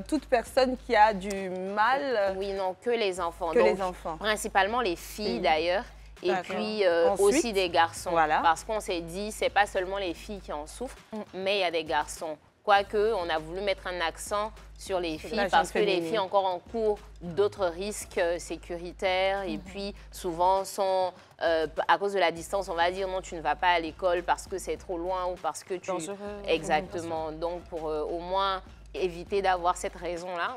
toute personne qui a du mal? Oui, non, que les enfants. Que les enfants. Principalement les filles, d'ailleurs. Et puis aussi des garçons. Voilà. Parce qu'on s'est dit, c'est pas seulement les filles qui en souffrent, mais il y a des garçons. Quoique, on a voulu mettre un accent sur les filles parce que les filles encore encourent d'autres risques sécuritaires et puis souvent sont, à cause de la distance, on va dire non, tu ne vas pas à l'école parce que c'est trop loin ou parce que tu... Dangereux. Exactement. Donc, pour au moins éviter d'avoir cette raison-là,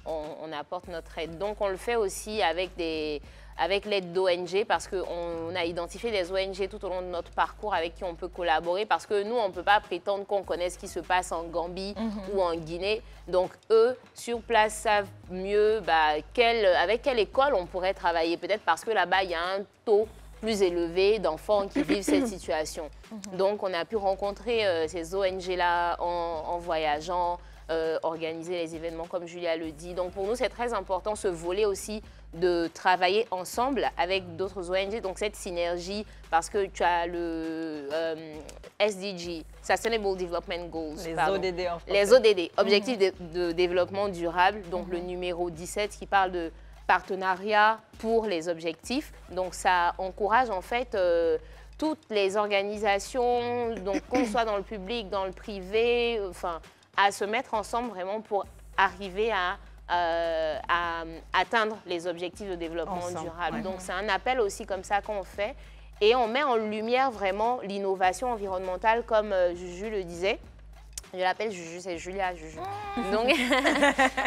on apporte notre aide. Donc, on le fait aussi avec l'aide d'ONG parce qu'on a identifié des ONG tout au long de notre parcours avec qui on peut collaborer parce que nous, on ne peut pas prétendre qu'on connaît ce qui se passe en Gambie ou en Guinée. Donc, eux, sur place, savent mieux avec quelle école on pourrait travailler. Peut-être parce que là-bas, il y a un taux plus élevé d'enfants qui vivent cette situation. Donc, on a pu rencontrer ces ONG-là en voyageant, organiser les événements comme Julia le dit. Donc, pour nous, c'est très important ce volet aussi de travailler ensemble avec d'autres ONG, donc cette synergie, parce que tu as le SDG, Sustainable Development Goals. Les ODD en français. Les ODD, Objectifs de développement durable, donc le numéro 17 qui parle de partenariat pour les objectifs. Donc ça encourage en fait toutes les organisations, donc qu'on soit dans le public, dans le privé, enfin, à se mettre ensemble vraiment pour arriver à atteindre les objectifs de développement durable. Donc, c'est un appel aussi comme ça qu'on fait. Et on met en lumière vraiment l'innovation environnementale, comme Juju le disait. Je l'appelle Juju, c'est Julia Juju. Donc,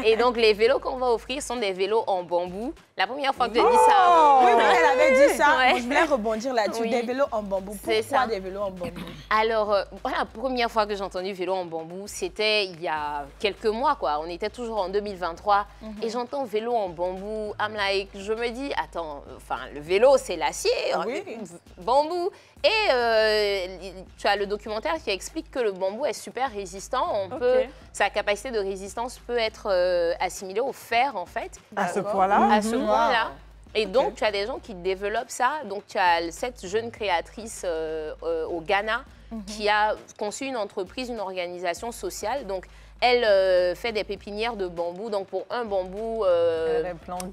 et donc, les vélos qu'on va offrir sont des vélos en bambou. La première fois que je dis ça... Oui, mais elle avait dit ça. Moi, je voulais rebondir là-dessus. Des vélos en bambou. Pourquoi des vélos en bambou? Alors, voilà, la première fois que j'ai entendu vélo en bambou, c'était il y a quelques mois, quoi. On était toujours en 2023. Et j'entends vélo en bambou. Je me dis, attends, enfin, le vélo, c'est l'acier. Bambou. Et tu as le documentaire qui explique que le bambou est super résistant. Sa capacité de résistance peut être assimilée au fer, en fait. À ce point-là? À ce point-là. Et donc, tu as des gens qui développent ça. Donc, tu as cette jeune créatrice au Ghana qui a conçu une entreprise, une organisation sociale. Donc, elle fait des pépinières de bambou. Donc, pour un bambou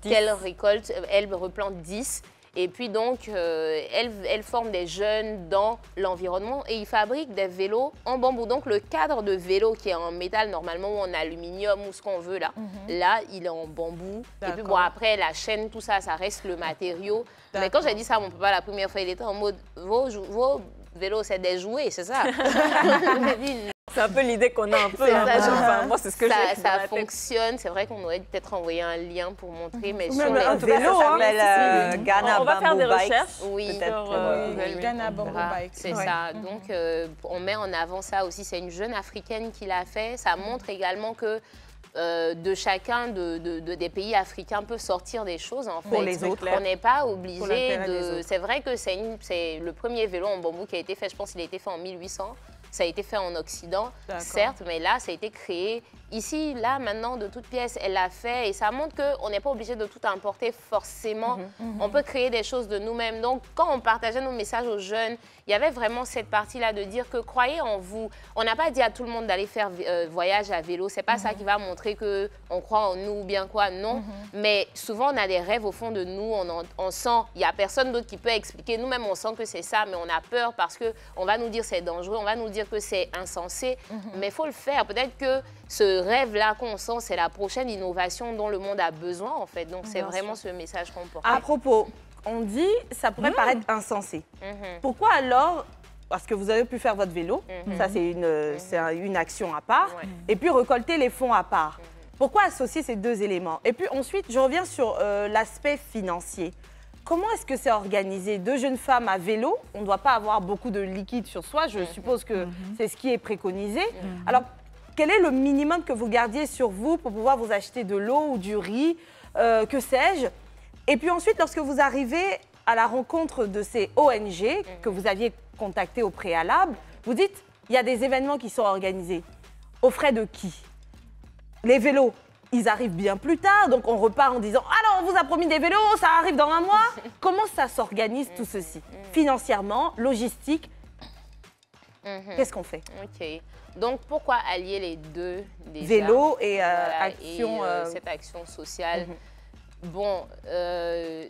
qu'elle récolte, elle replante 10. Et puis donc, elle forme des jeunes dans l'environnement et ils fabriquent des vélos en bambou. Donc, le cadre de vélo qui est en métal, normalement, ou en aluminium, ou ce qu'on veut là, là, il est en bambou. Et puis, bon, après, la chaîne, tout ça, ça reste le matériau. Mais quand j'ai dit ça à mon papa la première fois, il était en mode, vos vélos, c'est des jouets, c'est ça? C'est un peu l'idée qu'on a un peu. Moi, c'est ce que j'ai. Ça fonctionne. C'est vrai qu'on aurait peut-être envoyé un lien pour montrer, mais sur en tout cas, ça s'appelle Ghana on va faire des recherches. Oui, Ghana Bamboo Bike. C'est ça. Donc, on met en avant ça aussi. C'est une jeune Africaine qui l'a fait. Ça montre également que de chacun des pays africains peut sortir des choses, en fait. Pour les autres. On n'est pas obligé de... C'est vrai que c'est le premier vélo en bambou qui a été fait, je pense qu'il a été fait en 1800. Ça a été fait en Occident, certes, mais là, ça a été créé ici, là, maintenant, de toutes pièces. Elle l'a fait et ça montre qu'on n'est pas obligé de tout importer forcément. On peut créer des choses de nous-mêmes. Donc, quand on partageait nos messages aux jeunes, il y avait vraiment cette partie-là de dire que croyez en vous. On n'a pas dit à tout le monde d'aller faire voyage à vélo. C'est pas ça qui va montrer qu'on croit en nous ou bien quoi, non. Mais souvent, on a des rêves au fond de nous. On sent, il n'y a personne d'autre qui peut expliquer. Nous-mêmes, on sent que c'est ça, mais on a peur parce qu'on va nous dire c'est dangereux, on va nous dire que c'est insensé. Mais il faut le faire. Peut-être que ce rêve-là qu'on sent, c'est la prochaine innovation dont le monde a besoin, en fait. Donc, c'est vraiment ce message qu'on porte. À propos, on dit ça pourrait paraître insensé. Pourquoi alors parce que vous avez pu faire votre vélo, ça c'est une action à part, et puis récolter les fonds à part. Pourquoi associer ces deux éléments? Et puis ensuite, je reviens sur l'aspect financier. Comment est-ce que c'est organisé? Deux jeunes femmes à vélo, on ne doit pas avoir beaucoup de liquide sur soi, je suppose que c'est ce qui est préconisé. Alors, quel est le minimum que vous gardiez sur vous pour pouvoir vous acheter de l'eau ou du riz, que sais-je? Et puis ensuite, lorsque vous arrivez à la rencontre de ces ONG que vous aviez contactées au préalable, vous dites, il y a des événements qui sont organisés. Aux frais de qui? Les vélos, ils arrivent bien plus tard, donc on repart en disant « Alors, on vous a promis des vélos, ça arrive dans un mois ». Comment ça s'organise tout ceci? Financièrement, logistique, qu'est-ce qu'on fait? Ok. Donc, pourquoi allier les deux déjà? Vélo et cette action sociale. Bon,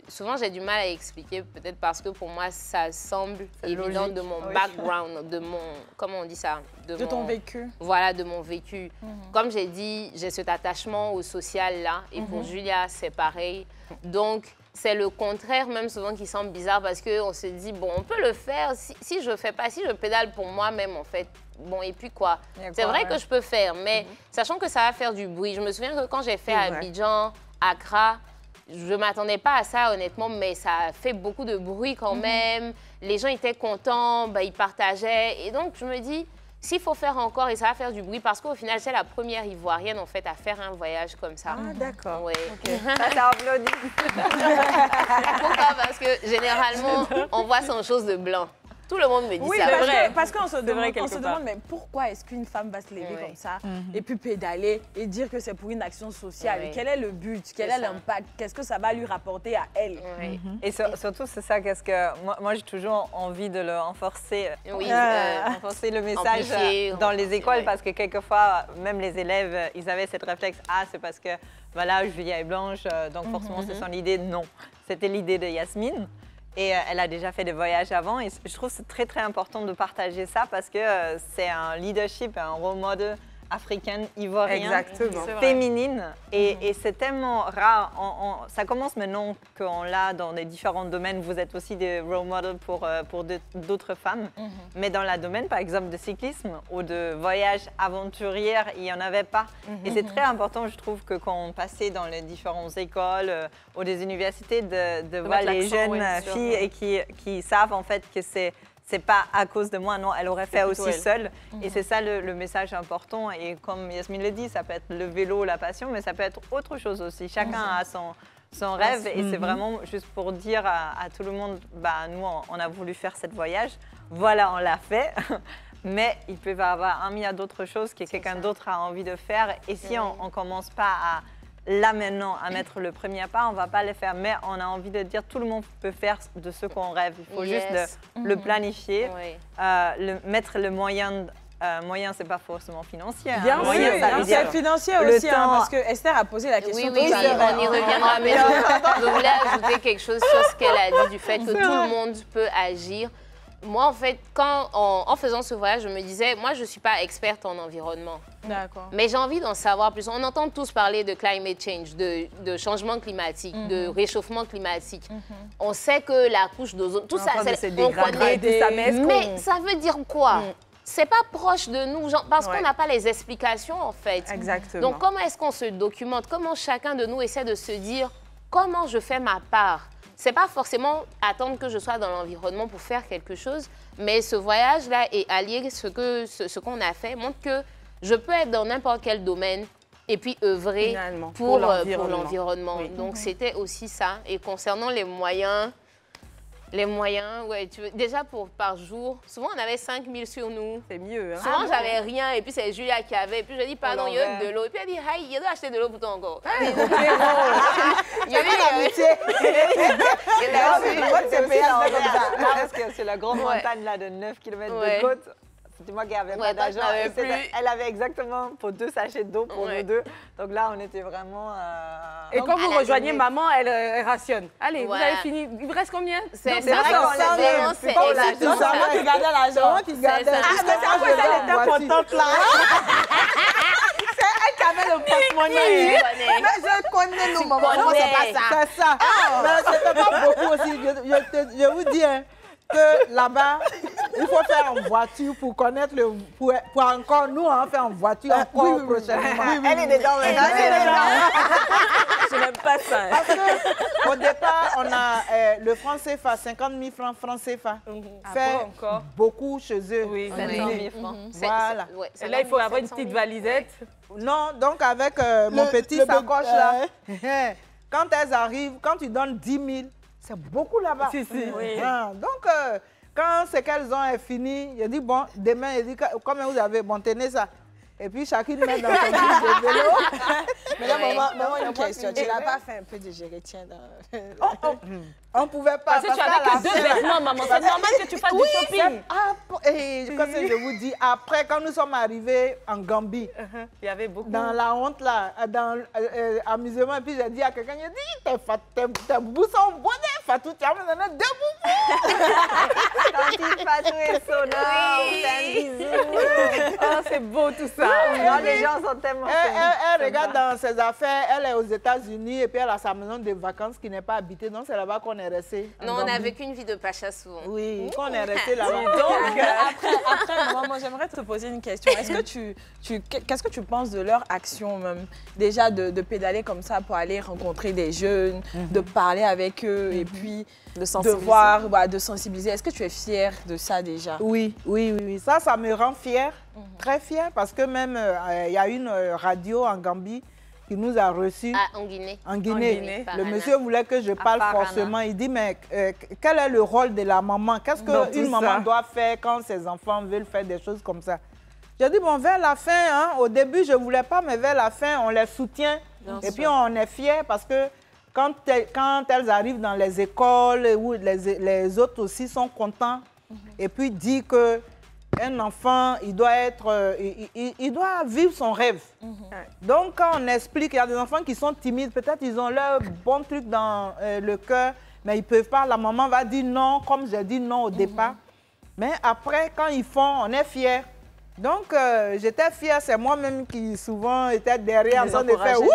souvent j'ai du mal à expliquer, peut-être parce que pour moi ça semble évident logique. De mon background, de mon, comment on dit ça? De ton vécu. Voilà, de mon vécu. Comme j'ai dit, j'ai cet attachement au social là, et pour Julia c'est pareil. Donc c'est le contraire même souvent qui semble bizarre parce qu'on se dit, bon, on peut le faire, si je ne fais pas, si je pédale pour moi-même en fait, bon, et puis quoi? C'est vrai que je peux faire, mais sachant que ça va faire du bruit. Je me souviens que quand j'ai fait Abidjan, Accra, je ne m'attendais pas à ça, honnêtement, mais ça a fait beaucoup de bruit quand même. Les gens étaient contents, bah, ils partageaient. Et donc, je me dis, s'il faut faire encore, et ça va faire du bruit, parce qu'au final, c'est la première Ivoirienne, en fait, à faire un voyage comme ça. Ah, d'accord. Ouais. Okay. Ça applaudit. Pourquoi? Parce que, généralement, on voit son chose de blanc. Tout le monde me dit ça. Parce qu'on se demande, mais pourquoi est-ce qu'une femme va se lever comme ça et puis pédaler et dire que c'est pour une action sociale? Quel est le but? Quel est l'impact? Qu'est-ce que ça va lui rapporter à elle? Et surtout, c'est ça, qu'est-ce que moi j'ai toujours envie de le renforcer, renforcer le message dans les écoles parce que quelquefois, même les élèves, ils avaient cette réflexe, ah, c'est parce que voilà, Julia est blanche, donc forcément c'est son idée. Non, c'était l'idée de Yasmine. Et elle a déjà fait des voyages avant. Et je trouve que c'est très, très important de partager ça parce que c'est un leadership, un rôle modèle africaine, ivoirienne, féminine. Et c'est tellement rare. Ça commence maintenant qu'on l'a dans les différents domaines. Vous êtes aussi des role models pour d'autres femmes. Mais dans le domaine, par exemple, de cyclisme ou de voyage aventurier, il n'y en avait pas. Et c'est très important, je trouve, que quand on passait dans les différentes écoles ou des universités, de voir les jeunes filles et qui savent en fait que c'est pas à cause de moi, non, elle aurait fait aussi seule. Et c'est ça le message important. Et comme Yasmine le dit, ça peut être le vélo, la passion, mais ça peut être autre chose aussi. Chacun a son rêve. Et c'est vraiment juste pour dire à tout le monde, bah, nous, on a voulu faire ce voyage. Voilà, on l'a fait. Mais il peut y avoir un milliard d'autres choses que quelqu'un d'autre a envie de faire. Et si on ne commence pas là maintenant à mettre le premier pas, on ne va pas le faire, mais on a envie de dire tout le monde peut faire de ce qu'on rêve. Il faut juste le planifier, mettre le moyen. Moyen, c'est pas forcément financier. Bien sûr, c'est financier aussi, parce que Esther a posé la question tout à l'heure. On y reviendra. Mais je voulais ajouter quelque chose sur ce qu'elle a dit, du fait que tout le monde peut agir. Moi, en fait, en faisant ce voyage, je me disais, moi, je ne suis pas experte en environnement. D'accord. Mais j'ai envie d'en savoir plus. On entend tous parler de climate change, de changement climatique, de réchauffement climatique. On sait que la couche d'ozone, tout ça, on connaît. Mais ça veut dire quoi? C'est pas proche de nous, parce qu'on n'a pas les explications, en fait. Exactement. Donc, comment est-ce qu'on se documente? Comment chacun de nous essaie de se dire, comment je fais ma part? C'est pas forcément attendre que je sois dans l'environnement pour faire quelque chose, mais ce voyage-là et allier ce qu'on a fait montre que je peux être dans n'importe quel domaine et puis œuvrer pour l'environnement. Donc, c'était aussi ça. Et concernant les moyens, ouais, déjà par jour, souvent on avait 5 000 sur nous. C'est mieux. Hein? Souvent j'avais rien et puis c'est Julia qui avait. Et puis je dis, pardon, il y a de l'eau. Et puis elle dit, hey, il doit acheter de l'eau pour toi encore. Il y avait l'amitié. C'est la grande montagne là, de 9 km de côte. C'était moi qui n'avais pas d'argent. Elle avait exactement pour 2 sachets d'eau pour nous deux. Donc là, on était vraiment... Et quand vous rejoignez maman, elle rationne. Allez, vous avez fini. Il vous reste combien? C'est vrai qu'on c'est maman qui gardait l'argent, qui gardait... Ah, mais c'est pourquoi elle était contente là. C'est elle qui avait le porte-monnaie. Mais je connais nos mamans, c'est pas ça. C'est ça. Mais c'était pas beaucoup aussi. Je vous dis que là-bas, il faut faire en voiture pour connaître le... Pour encore, nous, on fait en voiture encore prochainement. Elle est dedans maintenant. Je n'aime pas ça. Parce qu'au départ, on a le franc CFA, 50 000 francs franc CFA. Fait encore beaucoup chez eux. Oui, 500 000 francs. Voilà. Et là, il faut avoir une petite valisette. Non, donc avec mon petit sacoche là, quand elles arrivent, quand tu donnes 10 000, c'est beaucoup là-bas. Si, si. Oui. Donc, quand ce qu'elles ont est fini, je dis, bon, demain, je dis, combien vous avez? Bon, tenez ça. Et puis, chacune met dans son bus de vélo. Mais là, maman, une question. Tu n'as pas fait un peu de géretien dans... On ne pouvait pas. Parce que tu n'avais que 2 vêtements, maman. C'est normal que tu fasses du shopping. Et comme je vous dis, après, quand nous sommes arrivés en Gambie, il y avait beaucoup. Dans la honte, là, dans l'amusement, et puis j'ai dit à quelqu'un, j'ai dit, tes boubous sont bonnets, Fatou, tu as donné 2 boubous. Quand Fatou est sonore, c'est un bisou. Oh, c'est beau tout ça. Non, les gens sont tellement Elle regarde dans ses affaires, elle est aux États-Unis et puis elle a sa maison de vacances qui n'est pas habitée, donc c'est là-bas qu'on est resté. Non, on a vécu une vie de pacha souvent. Oui, qu'on est resté là-bas. Donc, après, moi, j'aimerais te poser une question. Est-ce que qu'est-ce que tu penses de leur action même? Déjà de pédaler comme ça pour aller rencontrer des jeunes, de parler avec eux et puis de voir, de sensibiliser. Est-ce que tu es fière de ça déjà? Oui. Ça me rend fière, très fière, parce que même il y a une radio en Gambie qui nous a reçus. Ah, en Guinée. En Guinée. Oui, le monsieur voulait que je parle forcément. Il dit, mais quel est le rôle de la maman? Qu'est-ce qu'une maman doit faire quand ses enfants veulent faire des choses comme ça? J'ai dit, bon, vers la fin, au début, je ne voulais pas, mais vers la fin, on les soutient. Et puis, on est fiers parce que quand elles arrivent dans les écoles, où les autres aussi sont contents, et puis dit que un enfant, il doit vivre son rêve. Donc, quand on explique, il y a des enfants qui sont timides, peut-être ils ont leur bon truc dans le cœur, mais ils ne peuvent pas. La maman va dire non, comme j'ai dit non au départ. Mais après, quand ils font, on est fiers. Donc, j'étais fière, c'est moi-même qui souvent était derrière en train de faire ouh.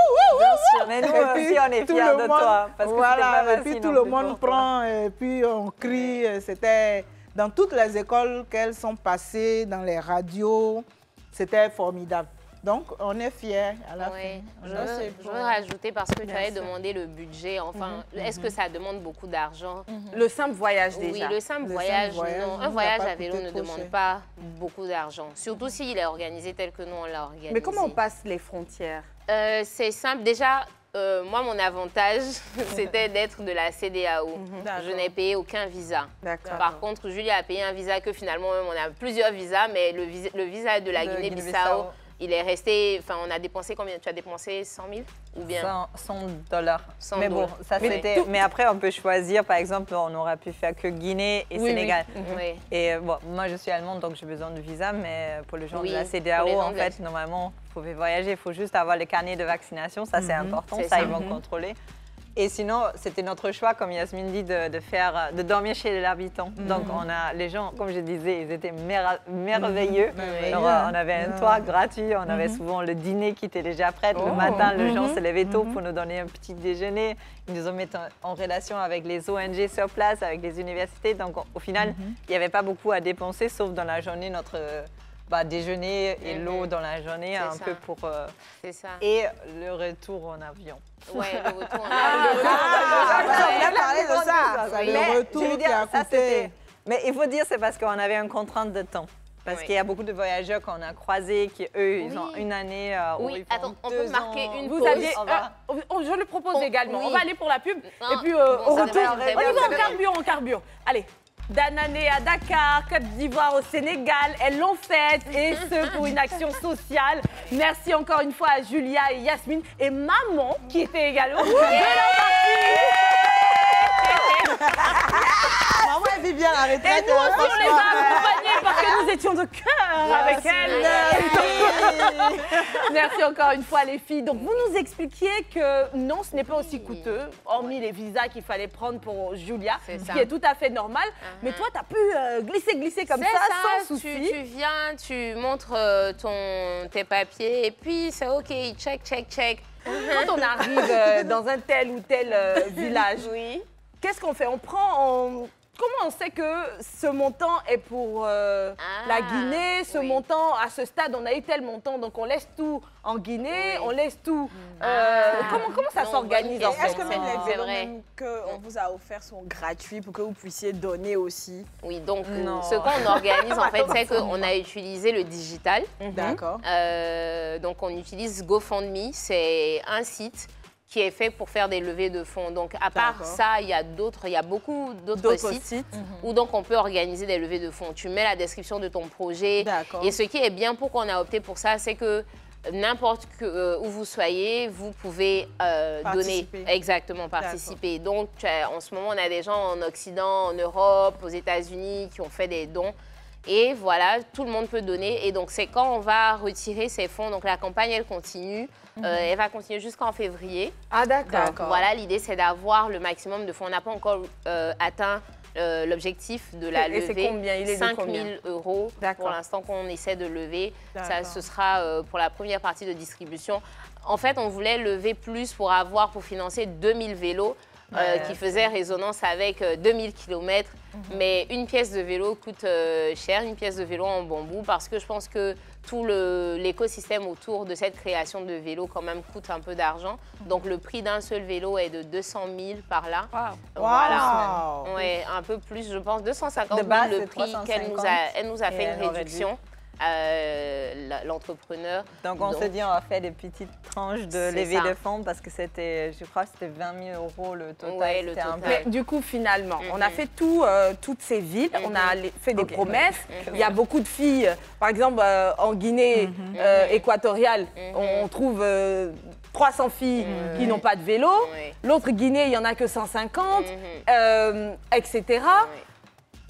Mais nous aussi, on est fiers de toi. Parce que voilà, et puis tout le monde prend, et puis on crie. C'était dans toutes les écoles qu'elles sont passées, dans les radios, c'était formidable. Donc, on est fiers à la fin. Je veux rajouter, parce que tu avais demandé le budget. Enfin, est-ce que ça demande beaucoup d'argent? Le simple voyage déjà. Oui, le simple voyage, non. Un voyage à vélo ne demande pas beaucoup d'argent. Surtout s'il est organisé tel que nous, on l'a organisé. Mais comment on passe les frontières? C'est simple. Déjà, moi, mon avantage, c'était d'être de la CEDEAO. Je n'ai payé aucun visa. Par contre, Julia a payé un visa que finalement, même, on a plusieurs visas, mais le visa de la Guinée-Bissau, il est resté, enfin, on a dépensé combien? Tu as dépensé 100 000 ou bien $100. Mais bon, ça c'était. Mais après, on peut choisir. Par exemple, on aurait pu faire que Guinée et Sénégal. Et bon, moi, je suis allemande, donc j'ai besoin de visa. Mais pour les gens de la CEDEAO, en fait, normalement, vous pouvez voyager. Il faut juste avoir le carnet de vaccination. Ça, c'est important. Ça, ils vont contrôler. Et sinon, c'était notre choix, comme Yasmine dit, de dormir chez l'habitant. Donc, les gens, comme je disais, ils étaient merveilleux. Alors, on avait un toit gratuit, on avait souvent le dîner qui était déjà prêt. Le matin, les gens se levaient tôt pour nous donner un petit déjeuner. Ils nous ont mis en relation avec les ONG sur place, avec les universités. Donc, au final, il n'y avait pas beaucoup à dépenser, sauf dans la journée, notre déjeuner et l'eau dans la journée, un peu pour... C'est ça. Et le retour en avion. Ouais, le retour en avion. On a parlé de ça. Le retour qui a coûté. Mais il faut dire, c'est parce qu'on avait une contrainte de temps. Parce qu'il y a beaucoup de voyageurs qu'on a croisés qui, eux, ils ont une année où ils font attends, on peut marquer une pause. Je le propose également. On va aller pour la pub. Et puis, au retour, on y va en carbure. Allez. D'Anané à Dakar, Côte d'Ivoire au Sénégal, elles l'ont faite et ce pour une action sociale. Merci encore une fois à Julia et Yasmine et maman qui était également de Maman, elle vit bien la retraite. Et nous aussi, on les a accompagnés parce que nous étions de cœur avec elles. Merci encore une fois, les filles. Donc, vous nous expliquiez que non, ce n'est pas aussi coûteux, hormis les visas qu'il fallait prendre pour Julia, ce qui est tout à fait normal. Mais toi, tu as pu glisser comme ça, sans souci. Tu viens, tu montres tes papiers et puis c'est OK, check. Quand on arrive dans un tel ou tel village, qu'est-ce qu'on fait? Comment on sait que ce montant est pour la Guinée. Ce montant, à ce stade, on a eu tel montant, donc on laisse tout en Guinée, on laisse tout. Comment ça s'organise en fait? Est-ce que même les vélos même qu'on vous a offerts sont gratuits pour que vous puissiez donner aussi? Oui, donc ce qu'on organise en fait, c'est qu'on a utilisé le digital. D'accord. Donc on utilise GoFundMe, c'est un site qui est fait pour faire des levées de fonds. Donc, à part ça, il y a beaucoup d'autres sites où donc on peut organiser des levées de fonds. Tu mets la description de ton projet. Et ce qui est bien pour qu'on a opté pour ça, c'est que n'importe où vous soyez, vous pouvez donner. Exactement, participer. Donc, en ce moment, on a des gens en Occident, en Europe, aux États-Unis qui ont fait des dons. Et voilà, tout le monde peut donner. Et donc, c'est quand on va retirer ces fonds. Donc, la campagne, elle continue. Elle va continuer jusqu'en février. Ah, d'accord. Voilà, l'idée, c'est d'avoir le maximum de fonds. On n'a pas encore atteint l'objectif de la levée. Et c'est combien? Il est 5 de combien? 000 € pour l'instant qu'on essaie de lever. Ça, ce sera pour la première partie de distribution. En fait, on voulait lever plus pour financer 2000 vélos. Qui faisait résonance avec 2000 km. Mais une pièce de vélo coûte cher, une pièce de vélo en bambou, parce que je pense que tout l'écosystème autour de cette création de vélo quand même coûte un peu d'argent. Donc le prix d'un seul vélo est de 200 000 par là. Voilà. Ouais, un peu plus, je pense, 250 000 le prix qu'elle nous a fait une réduction. L'entrepreneur. Donc on s'est dit on va faire des petites tranches de levée de fonds parce que c'était, je crois que c'était 20 000 € le total. Ouais, le total. Mais du coup, finalement, on a fait toutes ces villes, on a fait des promesses. Il y a beaucoup de filles, par exemple en Guinée équatoriale, on trouve 300 filles qui n'ont pas de vélo. L'autre Guinée, il n'y en a que 150, etc.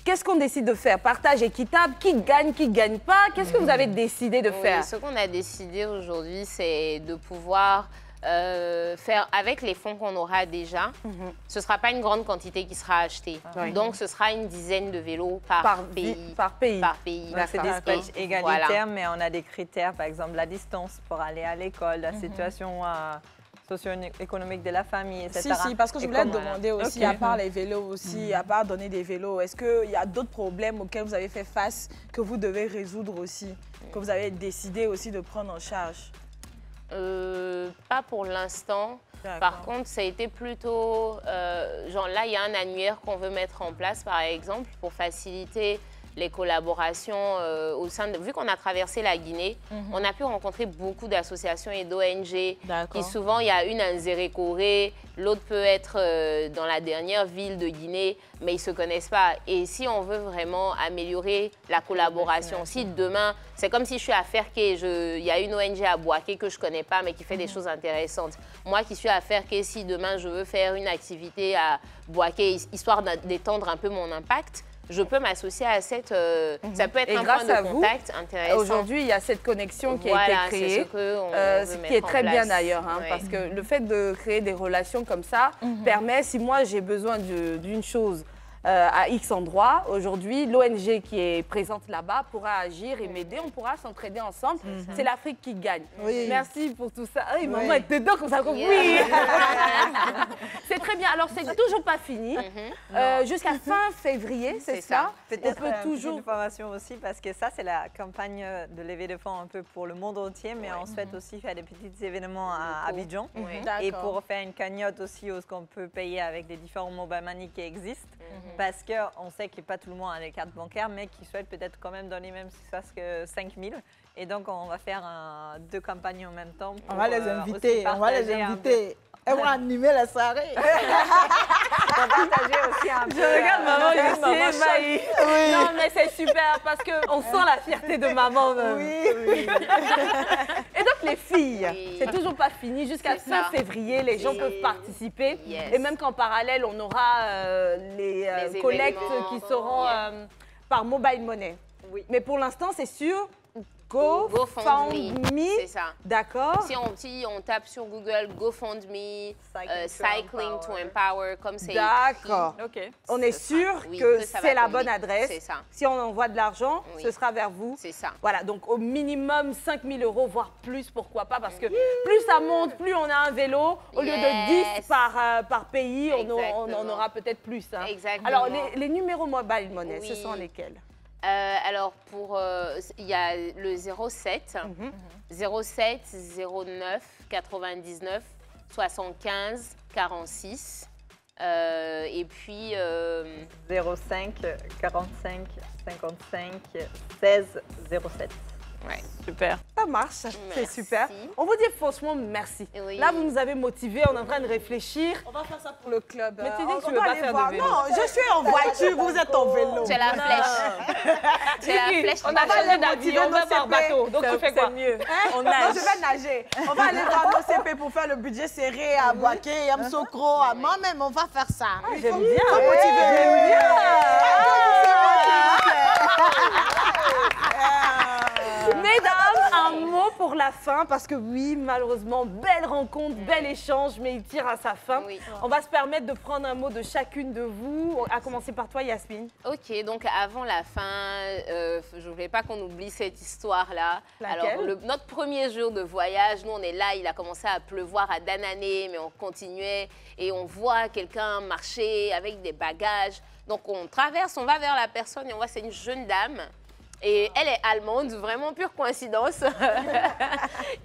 Qu'est-ce qu'on décide de faire? Partage équitable, qui gagne pas? Qu'est-ce que vous avez décidé de faire? Ce qu'on a décidé aujourd'hui, c'est de pouvoir faire avec les fonds qu'on aura déjà. Ce ne sera pas une grande quantité qui sera achetée. Donc, ce sera une dizaine de vélos par pays. Par pays. C'est des specs égalitaires, mais on a des critères, par exemple la distance pour aller à l'école, la situation socio-économique de la famille, etc. Si, parce que je voulais te demander aussi, à part les vélos aussi, à part donner des vélos, est-ce qu'il y a d'autres problèmes auxquels vous avez fait face que vous devez résoudre aussi, que vous avez décidé aussi de prendre en charge? Pas pour l'instant. Par contre, ça a été plutôt... genre là, il y a un annuaire qu'on veut mettre en place, par exemple, pour faciliter les collaborations au sein de... Vu qu'on a traversé la Guinée, on a pu rencontrer beaucoup d'associations et d'ONG qui souvent, il y a une à Nzérékoré, l'autre peut être dans la dernière ville de Guinée, mais ils ne se connaissent pas. Et si on veut vraiment améliorer la collaboration, si demain, c'est comme si je suis à Ferké, il y a une ONG à Boaké que je ne connais pas, mais qui fait des choses intéressantes. Moi qui suis à Ferké, si demain je veux faire une activité à Boaké, histoire d'étendre un peu mon impact, je peux m'associer à cette... Ça peut être un point de contact intéressant. Aujourd'hui, il y a cette connexion qui a été créée, ce qui est très bien d'ailleurs, parce que le fait de créer des relations comme ça permet, si moi j'ai besoin d'une chose à X endroit, aujourd'hui, l'ONG qui est présente là-bas pourra agir et m'aider, on pourra s'entraider ensemble. C'est l'Afrique qui gagne. Merci pour tout ça. Hey, maman est dedans comme ça. Oui. C'est très bien. Alors, c'est toujours pas fini. Jusqu'à fin février, c'est ça? Peut-être toujours une information aussi, parce que ça, c'est la campagne de levée de fonds un peu pour le monde entier, mais on souhaite aussi faire des petits événements à Abidjan. Et pour faire une cagnotte aussi, où on peut payer avec des différents mobile money qui existent. Parce qu'on sait que pas tout le monde a des cartes bancaires, mais qui souhaitent peut-être quand même donner même si ça que 5 000. Et donc, on va faire 2 campagnes en même temps. On va les inviter, Elles vont animer la soirée. On va partager aussi un peu. Je regarde maman, je suis ébahie. Non, mais c'est super parce qu'on sent la fierté de maman. Oui. Et donc, les filles, c'est toujours pas fini. Jusqu'à fin février, les gens peuvent participer. Et même qu'en parallèle, on aura les collectes qui seront par mobile money. Mais pour l'instant, c'est sûr GoFundMe. C'est ça. D'accord. Si on tape sur Google GoFundMe, Cycling to Empower, comme c'est écrit. D'accord. On est sûr que c'est la bonne adresse. C'est ça. Si on envoie de l'argent, ce sera vers vous. C'est ça. Voilà, donc au minimum 5 000 €, voire plus, pourquoi pas, parce que plus ça monte, plus on a un vélo. Au lieu de 10 par pays, on en aura peut-être plus. Hein. Exactement. Alors, les numéros mobile money, ce sont lesquels? Alors, il y a le 07, 07 09 99 75 46. Et puis... 05 45 55 16 07. Ouais. Super. Ça marche, c'est super. On vous dit franchement merci. Oui. Là, vous nous avez motivés, on est en train de réfléchir. On va faire ça pour le club. Mais tu dis que tu veux pas faire de vélo. Non, je suis en voiture, vous êtes en vélo. C'est la flèche. C'est la flèche. On a changé d'avis, on va par bateau. Donc tu fais quoi? mieux. On nage. Non, je vais nager. On va aller voir nos CP pour faire le budget serré à Boaké, à Msokro, à moi-même. On va faire ça. J'aime bien. Faut motiver. Mesdames, un mot pour la fin, parce que oui, malheureusement, belle rencontre, bel échange, mais il tire à sa fin. Oui. On va se permettre de prendre un mot de chacune de vous, à commencer par toi, Yasmine. Ok, donc avant la fin, je ne voulais pas qu'on oublie cette histoire-là. Laquelle? Alors, notre premier jour de voyage, nous, on est là, il a commencé à pleuvoir à Danané, mais on continuait et on voit quelqu'un marcher avec des bagages. Donc, on traverse, on va vers la personne et on voit c'est une jeune dame. Et elle est allemande, vraiment pure coïncidence.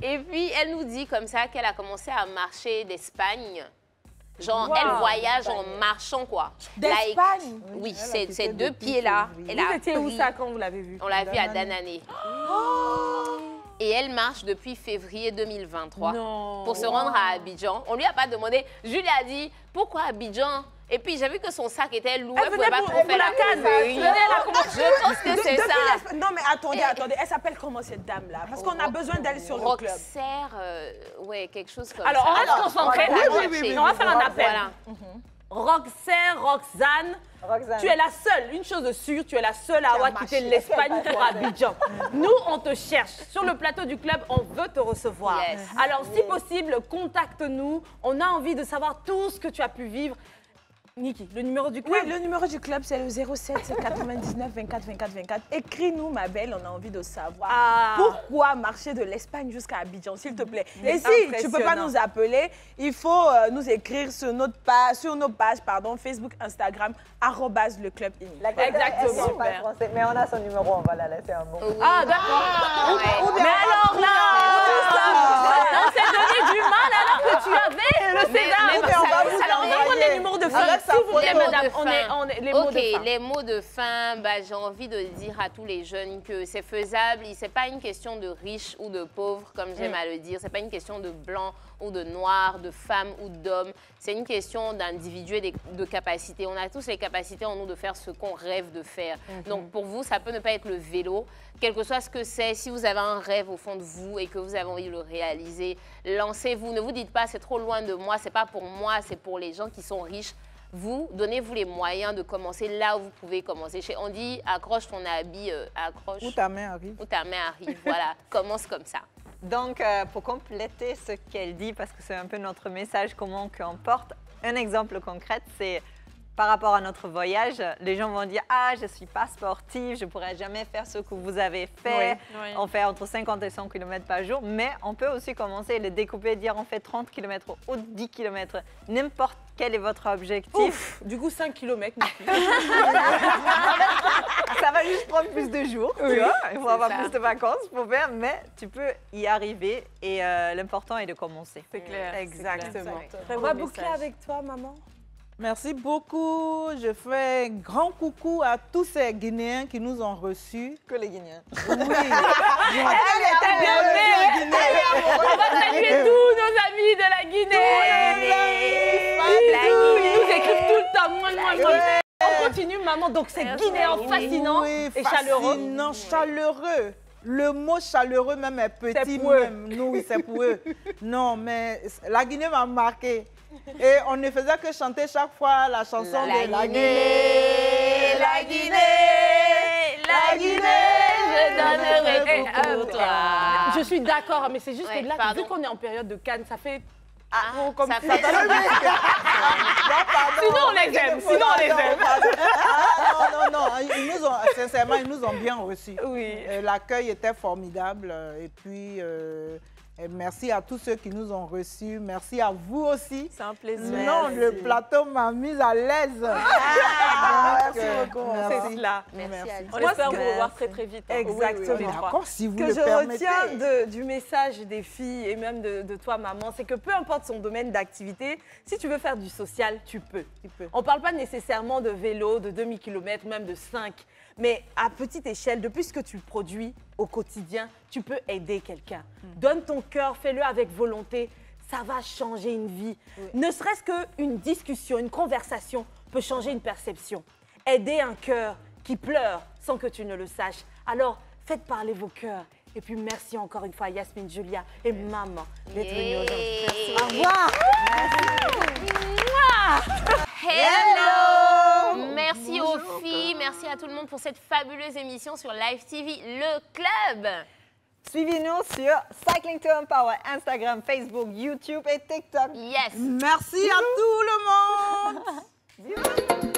Et puis, elle nous dit comme ça qu'elle a commencé à marcher d'Espagne. Genre, elle voyage en marchant, quoi. D'Espagne? Oui, ces deux pieds-là. Vous étiez où ça quand vous l'avez vu? On l'a vu à Danané. Et elle marche depuis février 2023 pour se rendre à Abidjan. On lui a pas demandé. Julie a dit, pourquoi Abidjan? Et puis, j'ai vu que son sac était lourd. Elle ne pouvait pas trop faire la connerie. Je pense que c'est ça. Non, mais attendez. Elle s'appelle comment cette dame-là? Parce qu'on a besoin d'elle sur le club. Roxer, ouais, quelque chose comme alors, ça. on va se concentrer. Oui. On va faire un appel. Voilà. Roxane, tu es la seule, une chose de sûre, tu es la seule à avoir quitté l'Espagne pour Abidjan. Nous, on te cherche. Sur le plateau du club, on veut te recevoir. Yes. Alors, si possible, contacte-nous. On a envie de savoir tout ce que tu as pu vivre. Niki, le numéro du club? Oui, le numéro du club, c'est le 07 99 24 24 24. Écris-nous, ma belle, on a envie de savoir pourquoi marcher de l'Espagne jusqu'à Abidjan, s'il te plaît. Et si tu ne peux pas nous appeler, il faut nous écrire sur nos pages Facebook, Instagram, @leclubini. Exactement. Super. Français, mais on a son numéro, on va la laisser un mot. Ah, d'accord. Mais alors là, on s'est donné du mal alors que tu avais le César. Alors, on va prendre les numéros de fin. Les mots de fin, j'ai envie de dire à tous les jeunes que c'est faisable. Ce n'est pas une question de riche ou de pauvre, comme j'aime à le dire. Ce n'est pas une question de blanc ou de noir, de femme ou d'homme. C'est une question d'individu et de capacité. On a tous les capacités en nous de faire ce qu'on rêve de faire. Donc pour vous, ça peut ne pas être le vélo. Quel que soit ce que c'est, si vous avez un rêve au fond de vous et que vous avez envie de le réaliser, lancez-vous. Ne vous dites pas, c'est trop loin de moi, c'est pas pour moi, c'est pour les gens qui sont riches. Vous, donnez-vous les moyens de commencer là où vous pouvez commencer. On dit, accroche ton habit, accroche. Où ta main arrive. Où ta main arrive, voilà. Commence comme ça. Donc, pour compléter ce qu'elle dit, parce que c'est un peu notre message, comment qu'on porte, un exemple concret, c'est par rapport à notre voyage, les gens vont dire « Ah, je ne suis pas sportive, je ne pourrai jamais faire ce que vous avez fait. Oui. On fait entre 50 et 100 km par jour. » Mais on peut aussi commencer à les découper, dire on fait 30 km ou 10 km. N'importe quel est votre objectif. Ouf, du coup, 5 km. Ça va juste prendre plus de jours. Tu vois, il faut avoir plus de vacances pour faire, mais tu peux y arriver et l'important est de commencer. C'est clair. Exactement. On va boucler avec toi, maman. Merci beaucoup. Je fais un grand coucou à tous ces Guinéens qui nous ont reçus. Que les Guinéens. Oui. On va saluer tous nos amis de la Guinée. Ils nous écrivent tout le temps. On continue, maman. Donc, c'est Guinéen fascinant et chaleureux. Fascinant, chaleureux. Le mot chaleureux même est petit. C'est pour eux. Oui, c'est pour eux. Non, mais la Guinée m'a marqué. Et on ne faisait que chanter chaque fois la chanson de la Guinée. La Guinée, je donne donnerai tout pour toi. Je suis d'accord, mais c'est juste Ouais, que là, pardon. vu qu'on est en période de Cannes, ça fait... Comme ça fait... Sinon, on les aime. Sinon, on les aime. Non, sincèrement, ils nous ont bien reçus. Oui. L'accueil était formidable. Et puis, merci à tous ceux qui nous ont reçus. Merci à vous aussi. C'est un plaisir. Non, le plateau m'a mise à l'aise. Merci beaucoup. C'est cela. Merci à On toi. espère vous revoir très très vite. hein. Exactement. Oui, oui, D'accord, si vous Ce que le je permettez. retiens du message des filles et même de toi, maman, c'est que peu importe son domaine d'activité, si tu veux faire du social, tu peux. On ne parle pas nécessairement de vélo, de demi-kilomètre, même de 5. Mais à petite échelle, depuis ce que tu produis au quotidien, tu peux aider quelqu'un. Donne ton cœur, fais-le avec volonté. Ça va changer une vie. Ne serait-ce qu'une discussion, une conversation peut changer une perception. Aider un cœur qui pleure sans que tu ne le saches. Alors, faites parler vos cœurs. Et puis, merci encore une fois à Yasmine, Julia et maman d'être venues aujourd'hui. Merci. Au revoir. Hello! Merci aux filles, merci à tout le monde pour cette fabuleuse émission sur Live TV, le club. Suivez-nous sur Cycling to Empower, Instagram, Facebook, YouTube et TikTok. Yes. Merci à tout le monde.